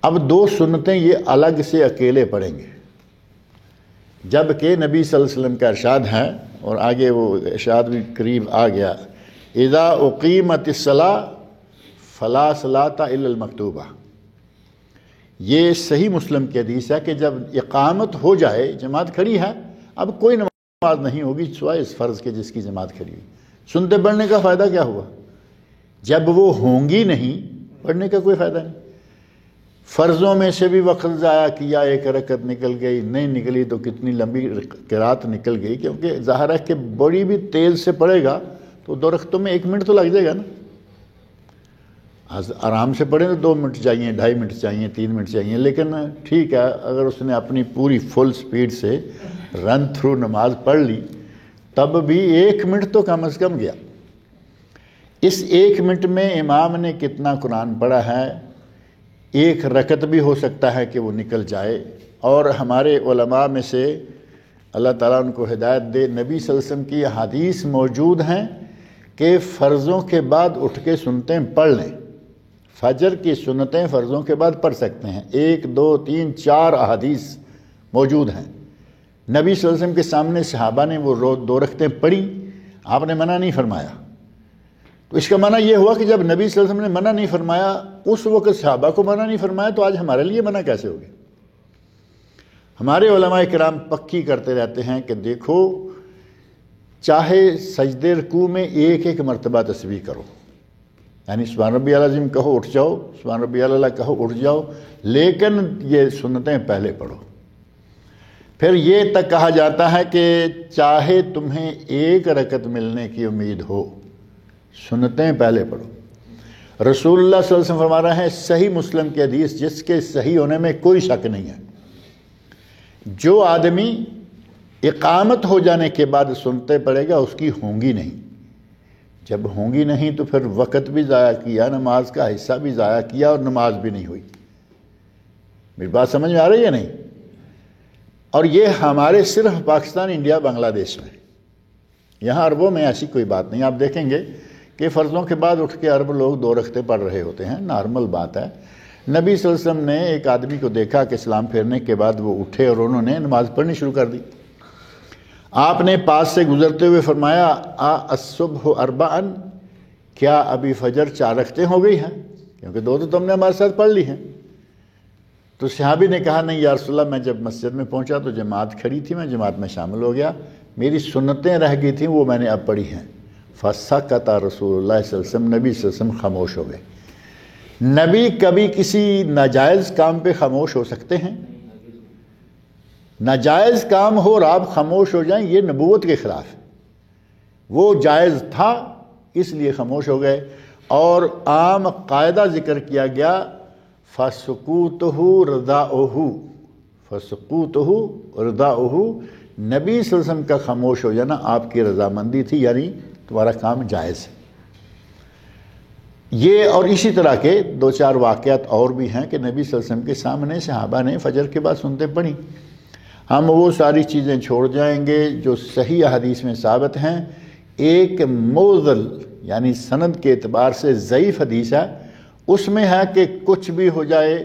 S2: اب 2 سنتیں یہ الگ سے اکیلے پڑھیں گے، جبکہ نبی صلی اللہ علیہ وسلم کا ارشاد ہے، اور آگے وہ ارشاد بھی قریب آ گیا، اذا اقیمت الصلاۃ فلا صلاۃ الا المکتوبہ۔ یہ صحیح مسلم کی حدیث ہے کہ جب اقامت ہو جائے، جماعت کھڑی ہے، اب کوئی نماز نہیں ہوگی سوائے اس فرض کے جس کی جماعت کھڑی ہوئی۔ سنتے پڑھنے کا فائدہ کیا ہوا؟ جب وہ ہوں گی نہیں، پڑھنے کا کوئی فائدہ نہیں۔ فرضوں میں سے بھی وقت ضائع کیا، 1 رکعت نکل گئی، نہیں نکلی تو کتنی لمبی قرات نکل گئی، کیونکہ ظاہر ہے کہ بڑی بھی تیز سے پڑھے گا تو 2 رکعتوں میں 1 منٹ تو لگ جائے گا نا۔ آرام سے پڑھیں تو 2 منٹ چاہیے، 2.5 منٹ چاہیے، 3 منٹ چاہیے، لیکن ٹھیک ہے اگر اس نے اپنی پوری فل سپیڈ سے رن تھرو نماز پڑھ لی تب بھی 1 منٹ تو کم از کم گیا۔ اس 1 منٹ میں امام نے کتنا قرآن پڑھا ہے، 1 رکعت بھی ہو سکتا ہے کہ وہ نکل جائے۔ اور ہمارے علماء میں سے اللہ تعالیٰ ان کو ہدایت دے، نبی صلی اللہ علیہ وسلم کی حدیث موجود ہیں کہ فرضوں کے بعد اٹھ کے سنتیں پڑھ لیں، فجر کی سنتیں فرضوں کے بعد پڑھ سکتے ہیں۔ 1 2 3 4 احادیث موجود ہیں، نبی صلی اللہ علیہ وسلم کے سامنے صحابہ نے وہ 2 رکعتیں پڑھی، آپ نے منع نہیں فرمایا۔ تو اس کا معنی یہ ہوا کہ جب نبی صلی اللہ علیہ وسلم نے منع نہیں فرمایا، اس وقت صحابہ کو منع نہیں فرمایا، تو آج ہمارے لیے منع کیسے ہوگی؟ ہمارے علماء کرام پکی کرتے رہتے ہیں کہ دیکھو، چاہے سجدے رکوع میں 1 مرتبہ تسبیح کرو، یعنی سبحان ربی العظیم کہو اٹھ جاؤ، سبحان ربی الاعلیٰ کہو اٹھ جاؤ، لیکن یہ سنتیں پہلے پڑھو۔ پھر یہ تک کہا جاتا ہے کہ چاہے تمہیں 1 رکعت ملنے کی امید ہو، سنتیں پہلے پڑھو۔ رسول اللہ صلی اللہ علیہ وسلم فرما رہے ہیں، صحیح مسلم کی حدیث جس کے صحیح ہونے میں کوئی شک نہیں ہے، جو آدمی اقامت ہو جانے کے بعد سنتے پڑے گا اس کی ہوں گی نہیں، جب ہوں گی نہیں تو پھر وقت بھی ضائع کیا، نماز کا حصہ بھی ضائع کیا اور نماز بھی نہیں ہوئی۔ میری بات سمجھ میں آ رہی ہے نہیں؟ اور یہ ہمارے صرف پاکستان، انڈیا، بنگلہ دیش میں، یہاں عربوں میں ایسی کوئی بات نہیں۔ آپ دیکھیں گے کہ فرضوں کے بعد اٹھ کے عرب لوگ 2 رکعتیں پڑھ رہے ہوتے ہیں، نارمل بات ہے۔ نبی صلی اللہ علیہ وسلم نے ایک آدمی کو دیکھا کہ اسلام پھیرنے کے بعد وہ اٹھے اور انہوں نے نماز پڑھنی شروع کر دی۔ آپ نے پاس سے گزرتے ہوئے فرمایا الصبح اربعا، کیا ابھی فجر 4 رکعتیں ہو گئی ہیں؟ کیونکہ 2 تو تم نے ہمارے ساتھ پڑھ لی ہیں۔ تو صحابی نے کہا نہیں یا رسول اللہ، میں جب مسجد میں پہنچا تو جماعت کھڑی تھی، میں جماعت میں شامل ہو گیا، میری سنتیں رہ گئی تھیں وہ میں نے اب پڑھی ہیں۔ فسکت رسول اللہ صلی اللہ علیہ وسلم، نبی صلی اللہ علیہ وسلم خاموش ہو گئے۔ نبی کبھی کسی ناجائز کام پہ خاموش ہو سکتے ہیں؟ ناجائز کام ہو اور آپ خاموش ہو جائیں، یہ نبوت کے خلاف ہے۔ وہ جائز تھا اس لیے خاموش ہو گئے۔ اور عام قاعدہ ذکر کیا گیا فَسُقُوتُهُ رَضَاؤُهُ، فَسُقُوتُهُ رَضَاؤُهُ، نبی صلی اللہ علیہ وسلم کا خاموش ہو جانا آپ کی رضامندی تھی، یعنی تمہارا کام جائز ہے۔ یہ اور اسی طرح کے 2-4 واقعات اور بھی ہیں کہ نبی صلی اللہ علیہ وسلم کے سامنے صحابہ نے فجر کے بعد سنتے پڑھی۔ ہم وہ ساری چیزیں چھوڑ جائیں گے جو صحیح حدیث میں ثابت ہیں۔ ایک معضل یعنی سند کے اعتبار سے ضعیف حدیث ہے، اس میں ہے کہ کچھ بھی ہو جائے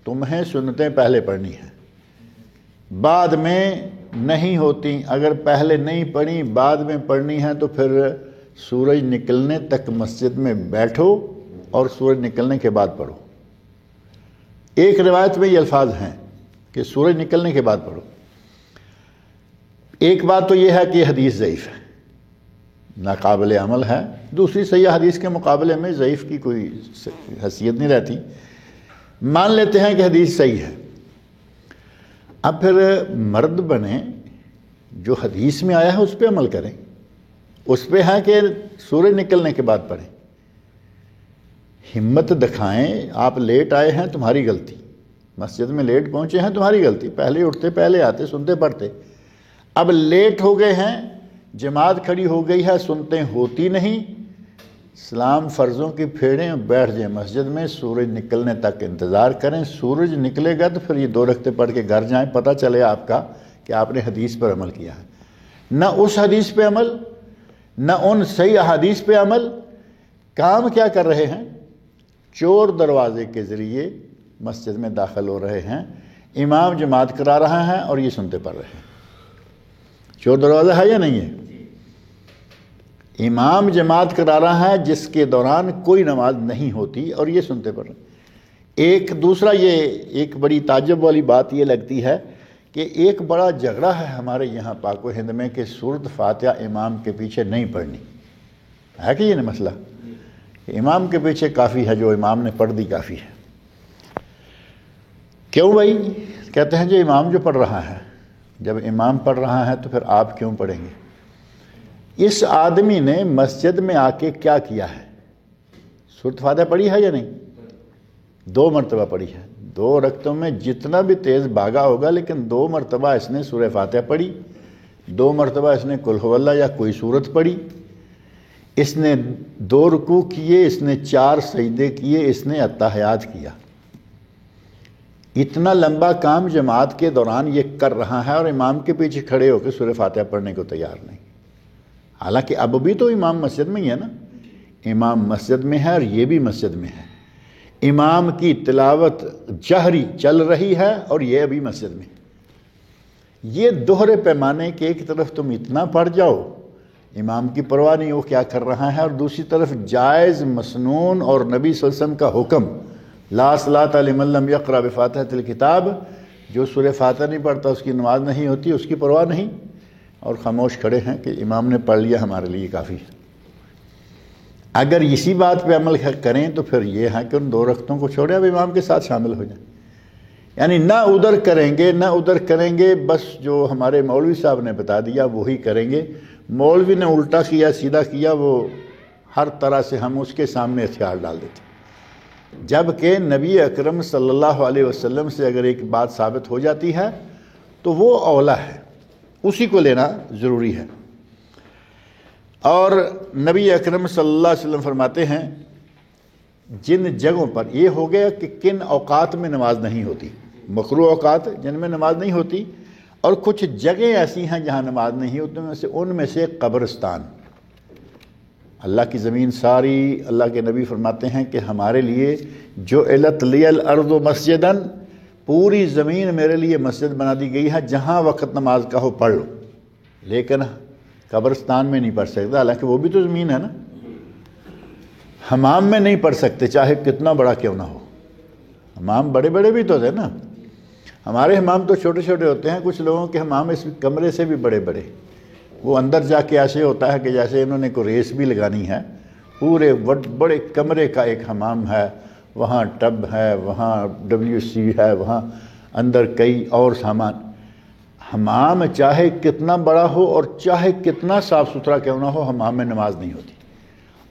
S2: تمہیں سنتیں پہلے پڑھنی ہیں، بعد میں نہیں ہوتی۔ اگر پہلے نہیں پڑھی بعد میں پڑھنی ہے تو پھر سورج نکلنے تک مسجد میں بیٹھو اور سورج نکلنے کے بعد پڑھو۔ ایک روایت میں یہ الفاظ ہیں کہ سورج نکلنے کے بعد پڑھو۔ ایک بات تو یہ ہے کہ یہ حدیث ضعیف ہے، ناقابل عمل ہے۔ دوسری صحیح حدیث کے مقابلے میں ضعیف کی کوئی حیثیت نہیں رہتی، مان لیتے ہیں کہ حدیث صحیح ہے۔ اب پھر مرد بنیں، جو حدیث میں آیا ہے اس پہ عمل کریں۔ اس پہ ہے کہ سورج نکلنے کے بعد پڑھیں۔ ہمت دکھائیں، آپ لیٹ آئے ہیں تمہاری غلطی، مسجد میں لیٹ پہنچے ہیں تمہاری غلطی، پہلے اٹھتے پہلے آتے سنتے پڑھتے۔ اب لیٹ ہو گئے ہیں، جماعت کھڑی ہو گئی ہے، سنتے ہوتی نہیں، اسلام فرضوں کی پھیڑیں، بیٹھ جائیں مسجد میں، سورج نکلنے تک انتظار کریں۔ سورج نکلے گا تو پھر یہ 2 رکعتیں پڑھ کے گھر جائیں، پتہ چلے آپ کا کہ آپ نے حدیث پر عمل کیا ہے۔ نہ اس حدیث پہ عمل، نہ ان صحیح احادیث پہ عمل۔ کام کیا کر رہے ہیں؟ چور دروازے کے ذریعے مسجد میں داخل ہو رہے ہیں، امام جماعت کرا رہا ہے اور یہ سنتے پڑھ رہے ہیں۔ چور دروازہ ہے یا نہیں ہے؟ امام جماعت کرا رہا ہے جس کے دوران کوئی نماز نہیں ہوتی اور یہ سنتے پڑھ رہے ہیں۔ ایک دوسرا یہ ایک بڑی تعجب والی بات یہ لگتی ہے کہ ایک بڑا جھگڑا ہے ہمارے یہاں پاک و ہند میں کہ سورۃ فاتحہ امام کے پیچھے نہیں پڑھنی ہے، کہ یہ نہیں مسئلہ کہ امام کے پیچھے کافی ہے، جو امام نے پڑھ دی کافی ہے۔ کیوں بھائی؟ کہتے ہیں جو امام جو پڑھ رہا ہے، جب امام پڑھ رہا ہے تو پھر آپ کیوں پڑھیں گے؟ اس آدمی نے مسجد میں آ کے کیا کیا ہے؟ سورۃ فاتحہ پڑھی ہے یا نہیں؟ 2 مرتبہ پڑھی ہے۔ 2 رکعتوں میں جتنا بھی تیز بھاگا ہوگا، لیکن 2 مرتبہ اس نے سورہ فاتحہ پڑھی، 2 مرتبہ اس نے قل هو اللہ یا کوئی سورت پڑھی، اس نے 2 رکوع کیے، اس نے 4 سجدے کیے، اس نے اتحیات کیا۔ اتنا لمبا کام جماعت کے دوران یہ کر رہا ہے اور امام کے پیچھے کھڑے ہو کے سورہ فاتحہ پڑھنے کو تیار نہیں۔ حالانکہ اب بھی تو امام مسجد میں ہی ہے نا، امام مسجد میں ہے اور یہ بھی مسجد میں ہے۔ امام کی تلاوت جہری چل رہی ہے اور یہ ابھی مسجد میں۔ یہ دوہرے پیمانے کے ایک طرف تم اتنا پڑھ جاؤ، امام کی پرواہ نہیں وہ کیا کر رہا ہے، اور دوسری طرف جائز مسنون اور نبی صلی اللہ علیہ وسلم کا حکم لا صلاۃ لمن لم یقرأ بفاتحۃ الکتاب، جو سورہ فاتحہ نہیں پڑھتا اس کی نماز نہیں ہوتی، اس کی پرواہ نہیں، اور خاموش کھڑے ہیں کہ امام نے پڑھ لیا ہمارے لیے کافی ہے۔ اگر اسی بات پہ عمل کریں تو پھر یہ ہے کہ ان 2 رکعتوں کو چھوڑیں، اب امام کے ساتھ شامل ہو جائیں۔ یعنی نہ ادھر کریں گے نہ ادھر کریں گے، بس جو ہمارے مولوی صاحب نے بتا دیا وہی کریں گے۔ مولوی نے الٹا کیا سیدھا کیا، وہ ہر طرح سے ہم اس کے سامنے ہتھیار ڈال دیتے، جبکہ نبی اکرم صلی اللہ علیہ وسلم سے اگر ایک بات ثابت ہو جاتی ہے تو وہ اولا ہے، اسی کو لینا ضروری ہے۔ اور نبی اکرم صلی اللہ علیہ وسلم فرماتے ہیں جن جگہوں پر یہ ہو گیا کہ کن اوقات میں نماز نہیں ہوتی، مکروہ اوقات جن میں نماز نہیں ہوتی، اور کچھ جگہیں ایسی ہیں جہاں نماز نہیں ہوتی، ان میں سے قبرستان۔ اللہ کی زمین ساری، اللہ کے نبی فرماتے ہیں کہ ہمارے لیے جو علت لی الارض مسجدن، پوری زمین میرے لیے مسجد بنا دی گئی ہے، جہاں وقت نماز کا ہو پڑھ لو، لیکن قبرستان میں نہیں پڑھ سکتا، حالانکہ وہ بھی تو زمین ہے نا۔ حمام میں نہیں پڑھ سکتے چاہے کتنا بڑا کیوں نہ ہو، حمام بڑے بڑے بھی تو تھے نا، ہمارے حمام تو چھوٹے چھوٹے ہوتے ہیں، کچھ لوگوں کے حمام اس کمرے سے بھی بڑے بڑے، وہ اندر جا کے ایسے ہوتا ہے کہ جیسے انہوں نے کوئی ریس بھی لگانی ہے، پورے بڑے کمرے کا ایک حمام ہے، وہاں ٹب ہے، وہاں WC ہے، وہاں اندر کئی اور سامان۔ حمام چاہے کتنا بڑا ہو اور چاہے کتنا صاف ستھرا کیوں نہ ہو، حمام میں نماز نہیں ہوتی۔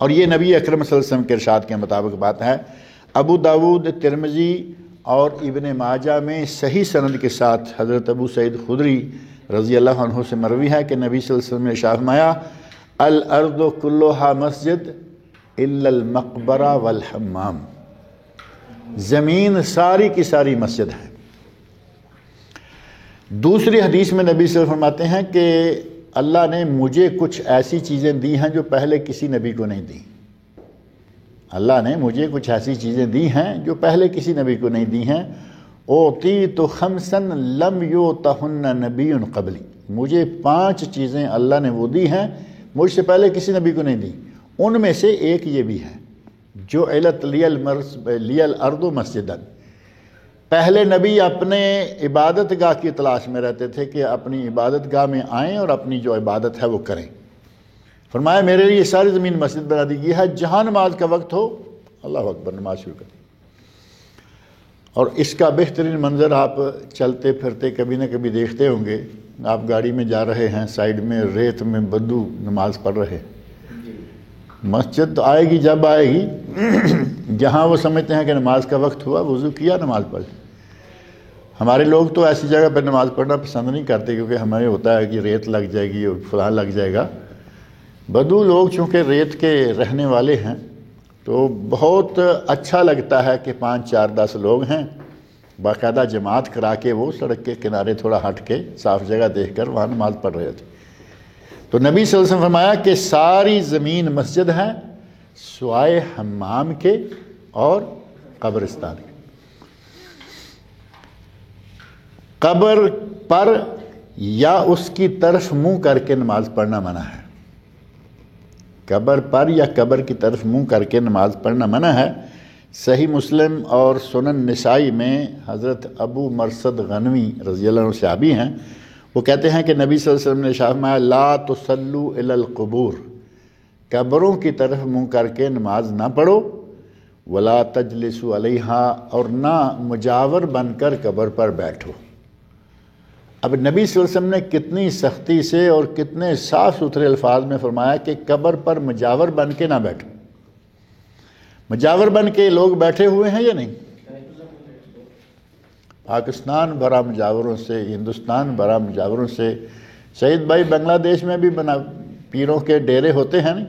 S2: اور یہ نبی اکرم صلی اللہ علیہ وسلم کے ارشاد کے مطابق بات ہے۔ ابو داود، ترمذی اور ابن ماجہ میں صحیح سند کے ساتھ حضرت ابو سعید خدری رضی اللہ عنہ سے مروی ہے کہ نبی صلی اللہ علیہ وسلم نے ارشاد فرمایا الارض کلھا مسجد الا المقبرہ والحمام، زمین ساری کی ساری مسجد ہے۔ دوسری حدیث میں نبی صلی اللہ علیہ وسلم فرماتے ہیں کہ اللہ نے مجھے کچھ ایسی چیزیں دی ہیں جو پہلے کسی نبی کو نہیں دی، اللہ نے مجھے کچھ ایسی چیزیں دی ہیں جو پہلے کسی نبی کو نہیں دی ہیں۔ اوتیت خمسا لم یؤتہن نبی قبلی، مجھے 5 چیزیں اللہ نے وہ دی ہیں مجھ سے پہلے کسی نبی کو نہیں دی، ان میں سے ایک یہ بھی ہے جو علت لی الارض مسجدن، پہلے نبی اپنے عبادت گاہ کی تلاش میں رہتے تھے کہ اپنی عبادت گاہ میں آئیں اور اپنی جو عبادت ہے وہ کریں، فرمایا میرے لیے ساری زمین مسجد بنا دی گئی ہے، جہاں نماز کا وقت ہو اللہ اکبر نماز شروع کر۔ اور اس کا بہترین منظر آپ چلتے پھرتے کبھی نہ کبھی دیکھتے ہوں گے، آپ گاڑی میں جا رہے ہیں، سائیڈ میں ریت میں بدو نماز پڑھ رہے، مسجد تو آئے گی جب آئے گی جہاں وہ سمجھتے ہیں کہ نماز کا وقت ہوا، وضو کیا، نماز پڑھ۔ ہمارے لوگ تو ایسی جگہ پہ نماز پڑھنا پسند نہیں کرتے کیونکہ ہمیں ہوتا ہے کہ ریت لگ جائے گی اور فلاں لگ جائے گا۔ بدو لوگ چونکہ ریت کے رہنے والے ہیں تو بہت اچھا لگتا ہے کہ 5 4 10 لوگ ہیں، باقاعدہ جماعت کرا کے وہ سڑک کے کنارے تھوڑا ہٹ کے صاف جگہ دیکھ کر وہاں نماز پڑھ رہے تھے۔ تو نبی صلی اللہ علیہ وسلم فرمایا کہ ساری زمین مسجد ہے سوائے حمام کے اور قبرستان کے۔ قبر پر یا اس کی طرف منہ کر کے نماز پڑھنا منع ہے، قبر پر یا قبر کی طرف منہ کر کے نماز پڑھنا منع ہے۔ صحیح مسلم اور سنن نسائی میں حضرت ابو مرثد غنوی رضی اللہ عنہ صحابی ہیں، وہ کہتے ہیں کہ نبی صلی اللہ علیہ وسلم نے ارشاد فرمایا لا تصلوا الی القبور، قبروں کی طرف منہ کر کے نماز نہ پڑھو، ولا تجلسوا علیہا، اور نہ مجاور بن کر قبر پر بیٹھو۔ اب نبی صلی اللہ علیہ وسلم نے کتنی سختی سے اور کتنے صاف ستھرے الفاظ میں فرمایا کہ قبر پر مجاور بن کے نہ بیٹھو۔ مجاور بن کے لوگ بیٹھے ہوئے ہیں یا نہیں؟ پاکستان بھرا مجاوروں سے، ہندوستان بھرا مجاوروں سے۔ سعید بھائی بنگلہ دیش میں بھی پیروں کے ڈیرے ہوتے ہیں نہیں،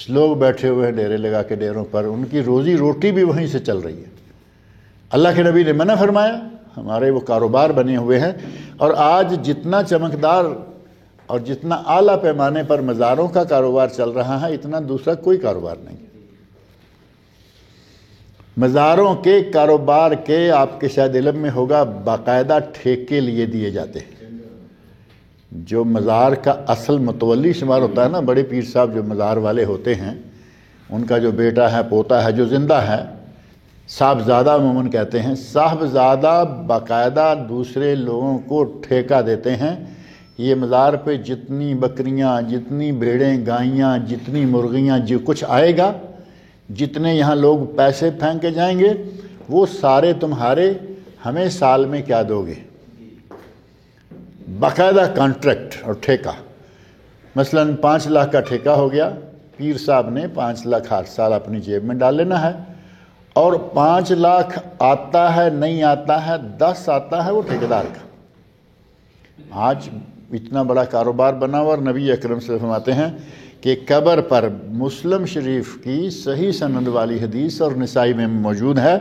S2: لوگ بیٹھے ہوئے ہیں ڈیرے لگا کے ڈیروں پر، ان کی روزی روٹی بھی وہیں سے چل رہی ہے۔ اللہ کے نبی نے منع فرمایا، ہمارے وہ کاروبار بنے ہوئے ہیں۔ اور آج جتنا چمکدار اور جتنا اعلیٰ پیمانے پر مزاروں کا کاروبار چل رہا ہے اتنا دوسرا کوئی کاروبار نہیں۔ مزاروں کے کاروبار کے آپ کے شاید علم میں ہوگا باقاعدہ ٹھیکے لیے دیے جاتے ہیں۔ جو مزار کا اصل متولی شمار ہوتا ہے نا، بڑے پیر صاحب جو مزار والے ہوتے ہیں، ان کا جو بیٹا ہے، پوتا ہے، جو زندہ ہے، صاحبزادہ عموماً کہتے ہیں، صاحبزادہ باقاعدہ دوسرے لوگوں کو ٹھیکہ دیتے ہیں، یہ مزار پہ جتنی بکریاں، جتنی بھیڑیں، گائیاں، جتنی مرغیاں، جو کچھ آئے گا، جتنے یہاں لوگ پیسے پھینک کے جائیں گے، وہ سارے تمہارے، ہمیں سال میں کیا دو گے؟ باقاعدہ کانٹریکٹ اور ٹھیکہ۔ مثلاً 5 لاکھ کا ٹھیکہ ہو گیا، پیر صاحب نے 5 لاکھ ہر سال اپنی جیب میں ڈال لینا ہے، اور 5 لاکھ آتا ہے نہیں آتا ہے، 10 آتا ہے وہ ٹھیکیدار کا۔ آج اتنا بڑا کاروبار بنا ہوا، اور نبی اکرم صلی اللہ علیہ وسلم فرماتے ہیں کہ قبر پر مسلم شریف کی صحیح سند والی حدیث اور نسائی میں موجود ہے،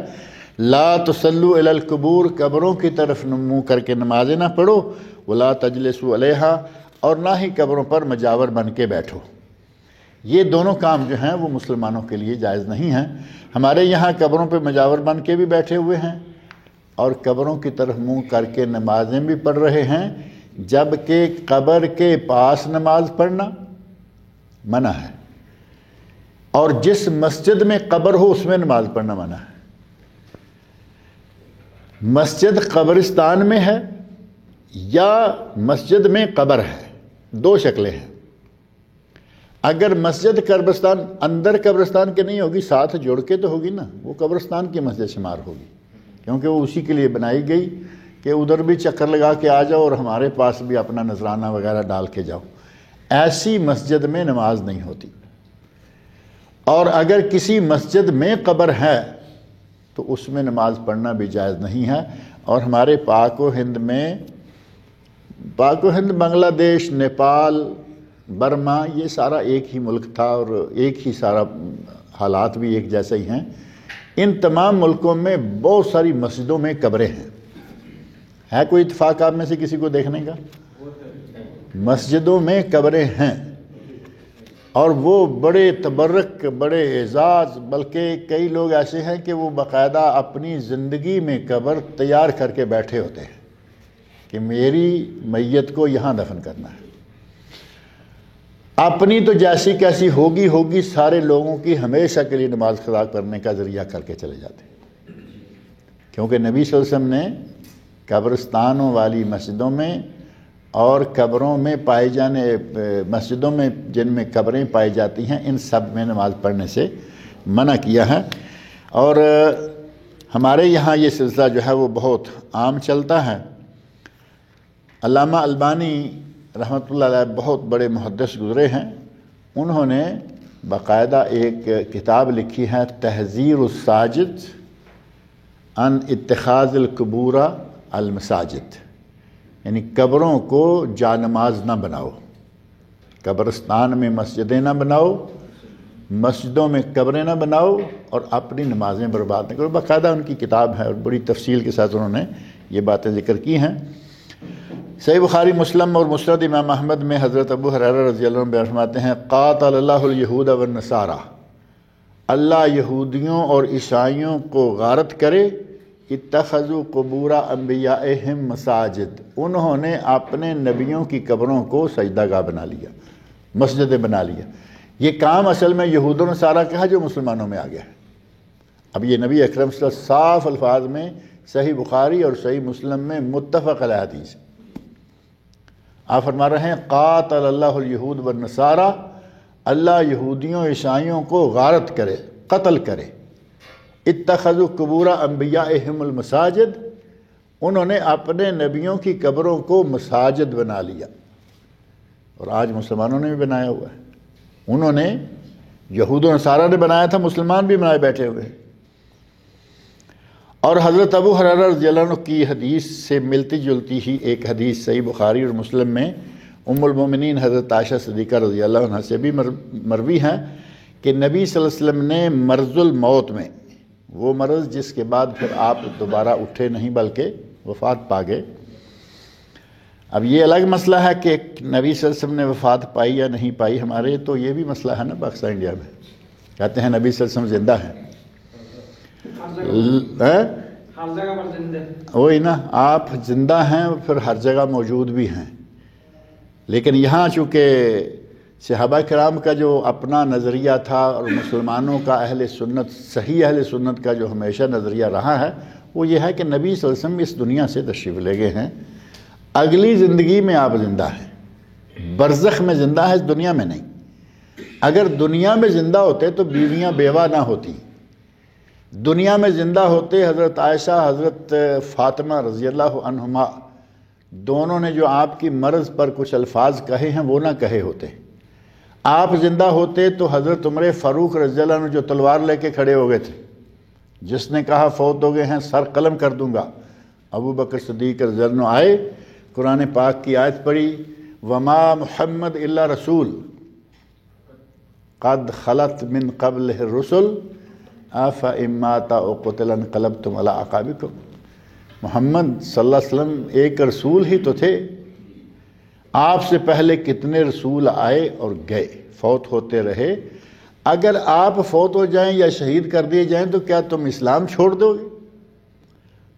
S2: لا تصلوا الی القبور، قبروں کی طرف منہ کر کے نمازیں نہ پڑھو، ولا تجلسوا علیہا، اور نہ ہی قبروں پر مجاور بن کے بیٹھو۔ یہ دونوں کام جو ہیں وہ مسلمانوں کے لیے جائز نہیں ہیں۔ ہمارے یہاں قبروں پہ مجاور بن کے بھی بیٹھے ہوئے ہیں اور قبروں کی طرف منہ کر کے نمازیں بھی پڑھ رہے ہیں، جبکہ قبر کے پاس نماز پڑھنا منع ہے، اور جس مسجد میں قبر ہو اس میں نماز پڑھنا منع ہے۔ مسجد قبرستان میں ہے یا مسجد میں قبر ہے، دو شکلیں ہیں۔ اگر مسجد قبرستان اندر قبرستان کے نہیں ہوگی، ساتھ جوڑ کے تو ہوگی نا، وہ قبرستان کی مسجد شمار ہوگی، کیونکہ وہ اسی کے لیے بنائی گئی کہ ادھر بھی چکر لگا کے آ جاؤ اور ہمارے پاس بھی اپنا نذرانہ وغیرہ ڈال کے جاؤ۔ ایسی مسجد میں نماز نہیں ہوتی۔ اور اگر کسی مسجد میں قبر ہے تو اس میں نماز پڑھنا بھی جائز نہیں ہے۔ اور ہمارے پاک و ہند بنگلہ دیش، نیپال، برما، یہ سارا ایک ہی ملک تھا اور ایک ہی سارا حالات بھی ایک جیسے ہی ہیں۔ ان تمام ملکوں میں بہت ساری مسجدوں میں قبریں ہیں۔ ہے کوئی اتفاق آپ میں سے کسی کو دیکھنے کا؟ مسجدوں میں قبریں ہیں، اور وہ بڑے تبرک، بڑے اعزاز، بلکہ کئی لوگ ایسے ہیں کہ وہ باقاعدہ اپنی زندگی میں قبر تیار کر کے بیٹھے ہوتے ہیں کہ میری میت کو یہاں دفن کرنا ہے۔ اپنی تو جیسی کیسی ہوگی سارے لوگوں کی ہمیشہ کے لیے نماز قضا کرنے کا ذریعہ کر کے چلے جاتے ہیں، کیونکہ نبی صلی اللہ علیہ وسلم نے قبرستانوں والی مسجدوں میں اور قبروں میں پائے جانے مسجدوں میں جن میں قبریں پائی جاتی ہیں، ان سب میں نماز پڑھنے سے منع کیا ہے۔ اور ہمارے یہاں یہ سلسلہ جو ہے وہ بہت عام چلتا ہے۔ علامہ البانی رحمۃ اللہ علیہ بہت بڑے محدث گزرے ہیں، انہوں نے باقاعدہ ایک کتاب لکھی ہے، تحذیر الساجد عن اتخاذ القبور المساجد، یعنی قبروں کو جا نماز نہ بناؤ، قبرستان میں مسجدیں نہ بناؤ، مسجدوں میں قبریں نہ بناؤ، اور اپنی نمازیں برباد نہ کرو۔ باقاعدہ ان کی کتاب ہے اور بڑی تفصیل کے ساتھ انہوں نے یہ باتیں ذکر کی ہیں۔ صحیح بخاری، مسلم اور مسند امام احمد میں حضرت ابو ہریرہ رضی اللہ عنہ بیان فرماتے ہیں، قاتل اللہ الیہود والنصارى، اللہ یہودیوں اور عیسائیوں کو غارت کرے، اتخذوا قبور انبیائہم مساجد، انہوں نے اپنے نبیوں کی قبروں کو سجدہ گاہ بنا لیا، مسجدیں بنا لیا۔ یہ کام اصل میں یہود و نصارہ کا ہے جو مسلمانوں میں آ گیا ہے۔ اب یہ نبی اکرم صلی اللہ علیہ وسلم صاف الفاظ میں صحیح بخاری اور صحیح مسلم میں متفق علیہ حدیث، آپ فرما رہے ہیں قاتل اللہ الیہود والنصارى، اللہ یہودیوں عیسائیوں کو غارت کرے، قتل کرے، اتخذوا قبور انبیائہم المساجد، انہوں نے اپنے نبیوں کی قبروں کو مساجد بنا لیا۔ اور آج مسلمانوں نے بھی بنایا ہوا ہے، انہوں نے یہود و نصارہ نے بنایا تھا، مسلمان بھی بنائے بیٹھے ہوئے ہیں۔ اور حضرت ابو ہریرہ رضی اللہ عنہ کی حدیث سے ملتی جلتی ہی ایک حدیث صحیح بخاری اور مسلم میں ام المومنین حضرت عائشہ صدیقہ رضی اللہ عنہ سے بھی مروی ہے کہ نبی صلی اللہ علیہ وسلم نے مرض الموت میں، وہ مرض جس کے بعد پھر آپ دوبارہ اٹھے نہیں بلکہ وفات پا گئے۔ اب یہ الگ مسئلہ ہے کہ نبی صلی اللہ علیہ وسلم نے وفات پائی یا نہیں پائی، ہمارے تو یہ بھی مسئلہ ہے نا پاکستان انڈیا میں، کہتے ہیں نبی صلی اللہ علیہ وسلم زندہ ہیں،
S3: ہر جگہ پر زندہ،
S2: وہی نا، آپ زندہ ہیں پھر ہر جگہ موجود بھی ہیں۔ لیکن یہاں چونکہ صحابہ کرام کا جو اپنا نظریہ تھا اور مسلمانوں کا اہل سنت، صحیح اہل سنت کا جو ہمیشہ نظریہ رہا ہے، وہ یہ ہے کہ نبی صلی اللہ علیہ وسلم اس دنیا سے تشریف لے گئے ہیں، اگلی زندگی میں آپ زندہ ہیں، برزخ میں زندہ ہے، اس دنیا میں نہیں۔ اگر دنیا میں زندہ ہوتے تو بیویاں بیوہ نہ ہوتی، دنیا میں زندہ ہوتے حضرت عائشہ، حضرت فاطمہ رضی اللہ عنہما، دونوں نے جو آپ کی مرض پر کچھ الفاظ کہے ہیں وہ نہ کہے ہوتے۔ آپ زندہ ہوتے تو حضرت عمر فاروق رضی اللہ عنہ جو تلوار لے کے کھڑے ہو گئے تھے، جس نے کہا فوت ہو گئے ہیں سر قلم کر دوں گا، ابو بکر صدیق رضی اللہ عنہ آئے، قرآن پاک کی آیت پڑھی، وما محمد الا رسول قد خلت من قبلہ الرسل افإن مات او قتل انقلبتم علی اعقابکم۔ محمد صلی اللہ علیہ وسلم ایک رسول ہی تو تھے، آپ سے پہلے کتنے رسول آئے اور گئے، فوت ہوتے رہے، اگر آپ فوت ہو جائیں یا شہید کر دیے جائیں تو کیا تم اسلام چھوڑ دو گے؟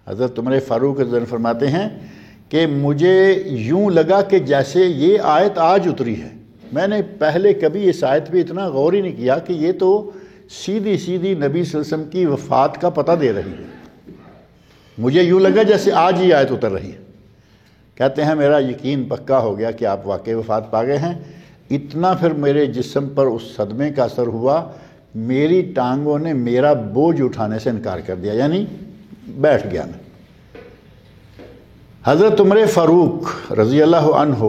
S2: حضرت عمر فاروق رضی اللہ عنہ فرماتے ہیں کہ مجھے یوں لگا کہ جیسے یہ آیت آج اتری ہے، میں نے پہلے کبھی اس آیت پہ اتنا غور ہی نہیں کیا کہ یہ تو سیدھی سیدھی نبی صلی اللہ علیہ وسلم کی وفات کا پتہ دے رہی ہے، مجھے یوں لگا جیسے آج ہی آیت اتر رہی ہے۔ کہتے ہیں میرا یقین پکا ہو گیا کہ آپ واقعی وفات پا گئے ہیں، اتنا پھر میرے جسم پر اس صدمے کا اثر ہوا، میری ٹانگوں نے میرا بوجھ اٹھانے سے انکار کر دیا، یعنی بیٹھ گیا میں۔ حضرت عمر فاروق رضی اللہ عنہ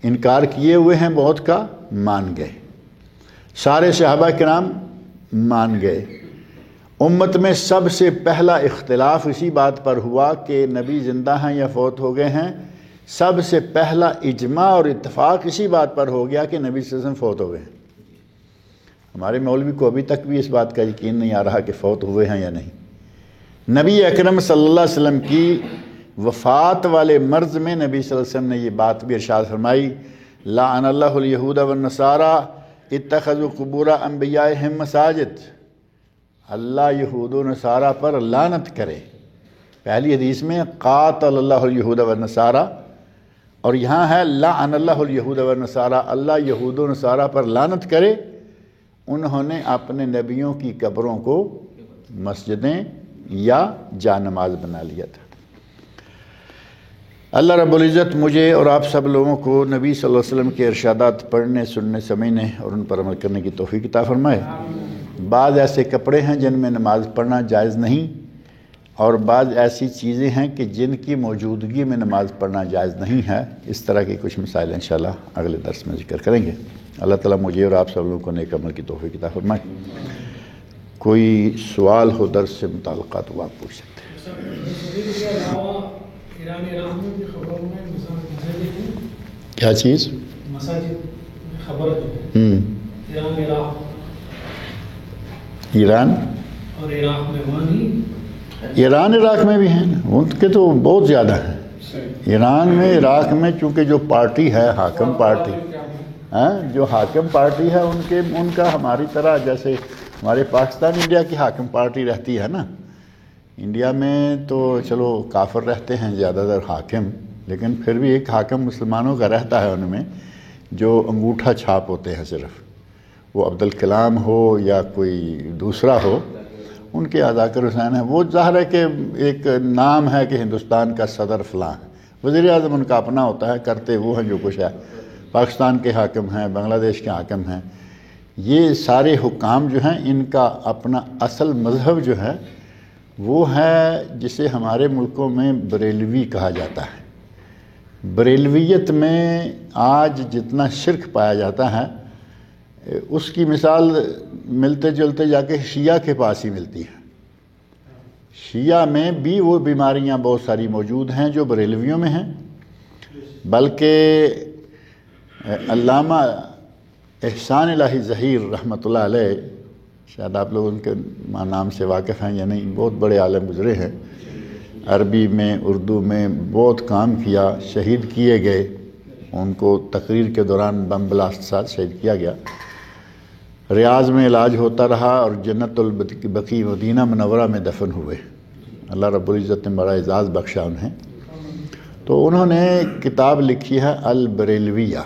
S2: انکار کیے ہوئے ہیں موت کا، مان گئے، سارے صحابہ کرام مان گئے۔ امت میں سب سے پہلا اختلاف اسی بات پر ہوا کہ نبی زندہ ہیں یا فوت ہو گئے ہیں، سب سے پہلا اجماع اور اتفاق اسی بات پر ہو گیا کہ نبی صلی اللہ علیہ وسلم فوت ہو گئے ہیں۔ ہمارے مولوی کو ابھی تک بھی اس بات کا یقین نہیں آ رہا کہ فوت ہوئے ہیں یا نہیں۔ نبی اکرم صلی اللہ علیہ وسلم کی وفات والے مرض میں نبی صلی اللہ علیہ وسلم نے یہ بات بھی ارشاد فرمائی، لعن اللہ الیہود والنصارى اتخذوا قبور انبیائہم مساجد، اللہ یہود و نصارہ پر لعنت کرے۔ پہلی حدیث میں قاتل اللہ الیہود والنصارى، اور یہاں ہے لعن اللہ الیہود والنصارى، اللہ یہود و نصارہ پر لعنت کرے، انہوں نے اپنے نبیوں کی قبروں کو مسجدیں یا جا نماز بنا لیا تھا۔ اللہ رب العزت مجھے اور آپ سب لوگوں کو نبی صلی اللہ علیہ وسلم کے ارشادات پڑھنے، سننے، سمجھنے اور ان پر عمل کرنے کی توفیق عطا فرمائے۔ بعض ایسے کپڑے ہیں جن میں نماز پڑھنا جائز نہیں، اور بعض ایسی چیزیں ہیں کہ جن کی موجودگی میں نماز پڑھنا جائز نہیں ہے، اس طرح کی کچھ مسائل انشاءاللہ اگلے درس میں ذکر کریں گے۔ اللہ تعالیٰ مجھے اور آپ سب لوگوں کو نیک عمل کی توفیق عطا فرمائے۔ کوئی سوال ہو درس سے متعلقہ تو آپ پوچھ سکتے ہیں۔ کیا چیز؟ ایران
S3: اور عراق میں وہاں
S2: ایران عراق میں بھی ہیں، ان کے تو بہت زیادہ ہیں۔ ایران میں، عراق میں، چونکہ جو پارٹی ہے حاکم پارٹی، جو حاکم پارٹی ہے ان کا ہماری طرح جیسے ہمارے پاکستان انڈیا کی حاکم پارٹی رہتی ہے نا، انڈیا میں تو چلو کافر رہتے ہیں زیادہ تر حاکم، لیکن پھر بھی ایک حاکم مسلمانوں کا رہتا ہے ان میں، جو انگوٹھا چھاپ ہوتے ہیں صرف، وہ عبدالکلام ہو یا کوئی دوسرا ہو، ان کے ذاکر حسین ہیں، وہ ظاہر ہے کہ ایک نام ہے کہ ہندوستان کا صدر فلاں ہے، وزیر اعظم ان کا اپنا ہوتا ہے، کرتے وہ ہیں جو کچھ ہے، پاکستان کے حاکم ہیں، بنگلہ دیش کے حاکم ہیں، یہ سارے حکام جو ہیں ان کا اپنا اصل مذہب جو ہے وہ ہے جسے ہمارے ملکوں میں بریلوی کہا جاتا ہے۔ بریلویت میں آج جتنا شرک پایا جاتا ہے اس کی مثال ملتے جلتے جا کے شیعہ کے پاس ہی ملتی ہے۔ شیعہ میں بھی وہ بیماریاں بہت ساری موجود ہیں جو بریلویوں میں ہیں، بلکہ علامہ احسان الہی ظہیر رحمۃ اللہ علیہ، شاید آپ لوگ ان کے نام سے واقف ہیں یا نہیں، بہت بڑے عالم گزرے ہیں، عربی میں، اردو میں بہت کام کیا، شہید کیے گئے، ان کو تقریر کے دوران بم بلاسٹ ساتھ شہید کیا گیا، ریاض میں علاج ہوتا رہا اور جنت البقیع مدینہ منورہ میں دفن ہوئے۔ اللہ رب العزت نے بڑا اعزاز بخشا انہیں۔ تو انہوں نے کتاب لکھی ہے البریلویہ،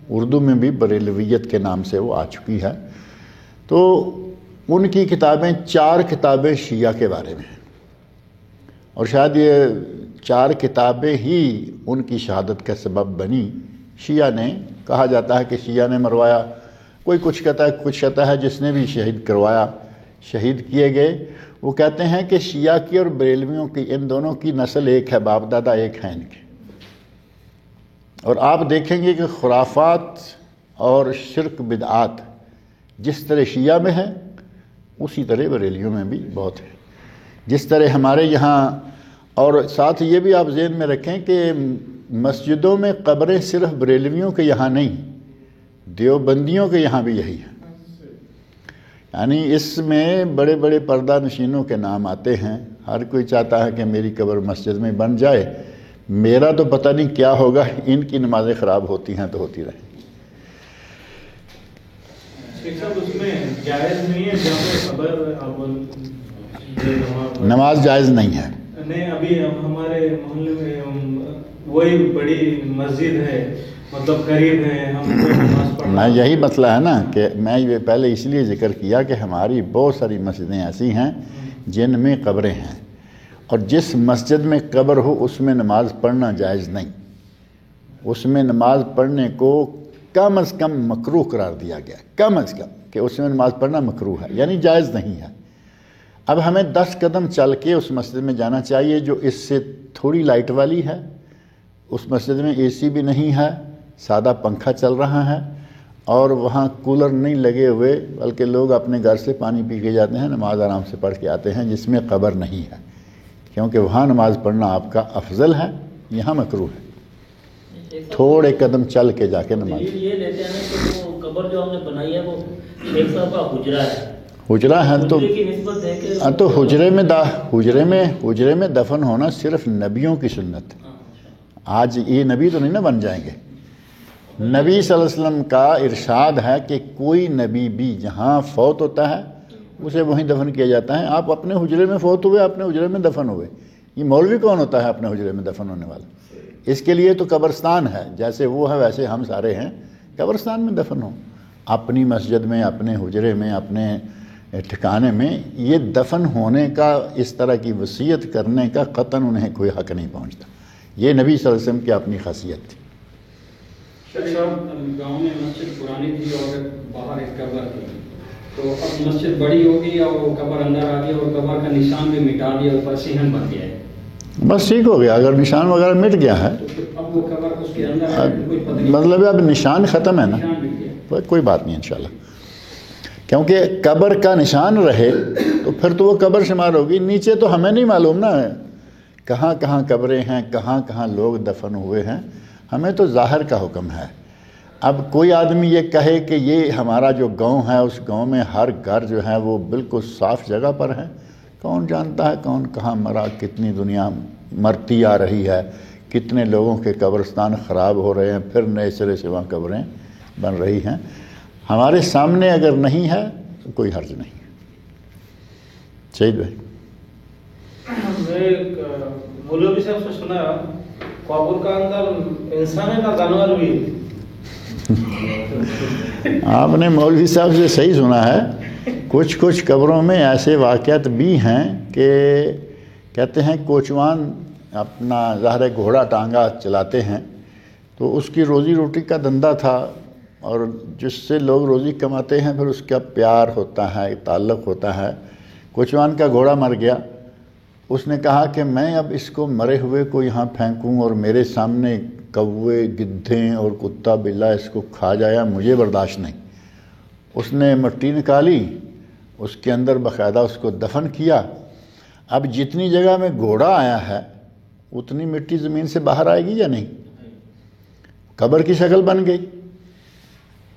S2: اردو میں بھی بریلویت کے نام سے وہ آ چکی ہے۔ تو ان کی کتابیں 4 کتابیں شیعہ کے بارے میں ہیں، اور شاید یہ 4 کتابیں ہی ان کی شہادت کا سبب بنی۔ شیعہ نے کہا جاتا ہے کہ شیعہ نے مروایا، کوئی کچھ کہتا ہے، کچھ کہتا ہے جس نے بھی شہید کروایا، شہید کیے گئے۔ وہ کہتے ہیں کہ شیعہ کی اور بریلویوں کی، ان دونوں کی نسل ایک ہے، باپ دادا ایک ہیں ان کے۔ اور آپ دیکھیں گے کہ خرافات اور شرک بدعات جس طرح شیعہ میں ہے اسی طرح بریلیوں میں بھی بہت ہے، جس طرح ہمارے یہاں۔ اور ساتھ یہ بھی آپ ذہن میں رکھیں کہ مسجدوں میں قبریں صرف بریلویوں کے یہاں نہیں، دیوبندیوں کے یہاں بھی یہی ہے، یعنی اس میں بڑے بڑے پردہ نشینوں کے نام آتے ہیں، ہر کوئی چاہتا ہے کہ میری قبر مسجد میں بن جائے، میرا تو پتہ نہیں کیا ہوگا، ان کی نمازیں خراب ہوتی ہیں تو ہوتی رہیں۔
S3: اس میں جائز نہیں ہے جہاں قبر
S2: نماز جائز نہیں ہے۔
S3: نہیں، ابھی ہمارے محلے میں وہی بڑی مسجد ہے، مطلب قریب ہے، ہم نماز پڑھنا،
S2: یہی مسئلہ ہے نا کہ میں یہ پہلے اس لیے ذکر کیا کہ ہماری بہت ساری مسجدیں ایسی ہیں جن میں قبریں ہیں، اور جس مسجد میں قبر ہو اس میں نماز پڑھنا جائز نہیں، اس میں نماز پڑھنے کو کم از کم مکروہ قرار دیا گیا، کم از کم کہ اس میں نماز پڑھنا مکروہ ہے، یعنی جائز نہیں ہے۔ اب ہمیں 10 قدم چل کے اس مسجد میں جانا چاہیے جو اس سے تھوڑی لائٹ والی ہے، اس مسجد میں اے سی بھی نہیں ہے، سادہ پنکھا چل رہا ہے، اور وہاں کولر نہیں لگے ہوئے، بلکہ لوگ اپنے گھر سے پانی پی کے جاتے ہیں، نماز آرام سے پڑھ کے آتے ہیں، جس میں قبر نہیں ہے، کیونکہ وہاں نماز پڑھنا آپ کا افضل ہے، یہاں مکروہ ہے۔ تھوڑے قدم چل کے جا کے نماز،
S4: یہ لیتے ہیں کہ وہ قبر جو ہم نے بنائی ہے وہ ایک صاحب کا حجرہ ہے،
S2: حجرہ ہے تو
S4: حجرے کی نسبت ہے کہ
S2: تو حجرے میں دفن ہونا صرف نبیوں کی سنت ہے۔ آج یہ نبی تو نہیں نہ بن جائیں گے، نبی صلی اللہ علیہ وسلم کا ارشاد ہے کہ کوئی نبی بھی جہاں فوت ہوتا ہے اسے وہیں دفن کیا جاتا ہے۔ آپ اپنے حجرے میں فوت ہوئے، اپنے حجرے میں دفن ہوئے، یہ مولوی کون ہوتا ہے اپنے حجرے میں دفن ہونے والا؟ اس کے لیے تو قبرستان ہے، جیسے وہ ہے ویسے ہم سارے ہیں، قبرستان میں دفن ہو، اپنی مسجد میں، اپنے حجرے میں، اپنے ٹھکانے میں۔ یہ دفن ہونے کا، اس طرح کی وصیت کرنے کا قطعاً انہیں کوئی حق نہیں پہنچتا، یہ نبی صلی اللہ علیہ وسلم کی اپنی خاصیت تھی۔
S5: گاؤں میں مسجد پرانی تھی اور باہر ایک قبر تھی، تو اب مسجد بڑی ہوگی اور وہ قبر اندر آ گئی اور قبر کا نشان بھی مٹا دیا، اوپر صحن بن گیا ہے،
S2: بس ٹھیک ہو گیا، اگر نشان وغیرہ مٹ گیا ہے
S5: تو اب وہ قبر اس کے اندر کوئی پتہ نہیں،
S2: مطلب اب نشان ختم ہے نا،
S5: نشان مٹ گیا۔
S2: کوئی بات نہیں انشاءاللہ، کیونکہ قبر کا نشان رہے تو پھر تو وہ قبر شمار ہوگی، نیچے تو ہمیں نہیں معلوم نا کہاں کہاں قبریں ہیں، کہاں کہاں لوگ دفن ہوئے ہیں، ہمیں تو ظاہر کا حکم ہے۔ اب کوئی آدمی یہ کہے کہ یہ ہمارا جو گاؤں ہے اس گاؤں میں ہر گھر جو ہے وہ بالکل صاف جگہ پر ہے، کون جانتا ہے کون کہاں مرا، کتنی دنیا مرتی آ رہی ہے، کتنے لوگوں کے قبرستان خراب ہو رہے ہیں، پھر نئے سرے سے وہاں قبریں بن رہی ہیں۔ ہمارے سامنے اگر نہیں ہے تو کوئی حرج نہیں۔ شہید بھائی،
S3: میں مولوی صاحب سے سنا قبر کا اندر انسان ہے نا جانور بھی؟
S2: آپ نے مولوی صاحب سے صحیح سنا ہے، کچھ قبروں میں ایسے واقعات بھی ہیں کہ کہتے ہیں کوچوان اپنا ظاہر گھوڑا ٹانگا چلاتے ہیں، تو اس کی روزی روٹی کا دھندا تھا، اور جس سے لوگ روزی کماتے ہیں پھر اس کا پیار ہوتا ہے، تعلق ہوتا ہے۔ کوچوان کا گھوڑا مر گیا، اس نے کہا کہ میں اب اس کو مرے ہوئے کو یہاں پھینکوں اور میرے سامنے کوے، گدھیں اور کتا بلا اس کو کھا جایا، مجھے برداشت نہیں۔ اس نے مٹی نکالی، اس کے اندر باقاعدہ اس کو دفن کیا۔ اب جتنی جگہ میں گھوڑا آیا ہے اتنی مٹی زمین سے باہر آئے گی یا نہیں؟ قبر کی شکل بن گئی،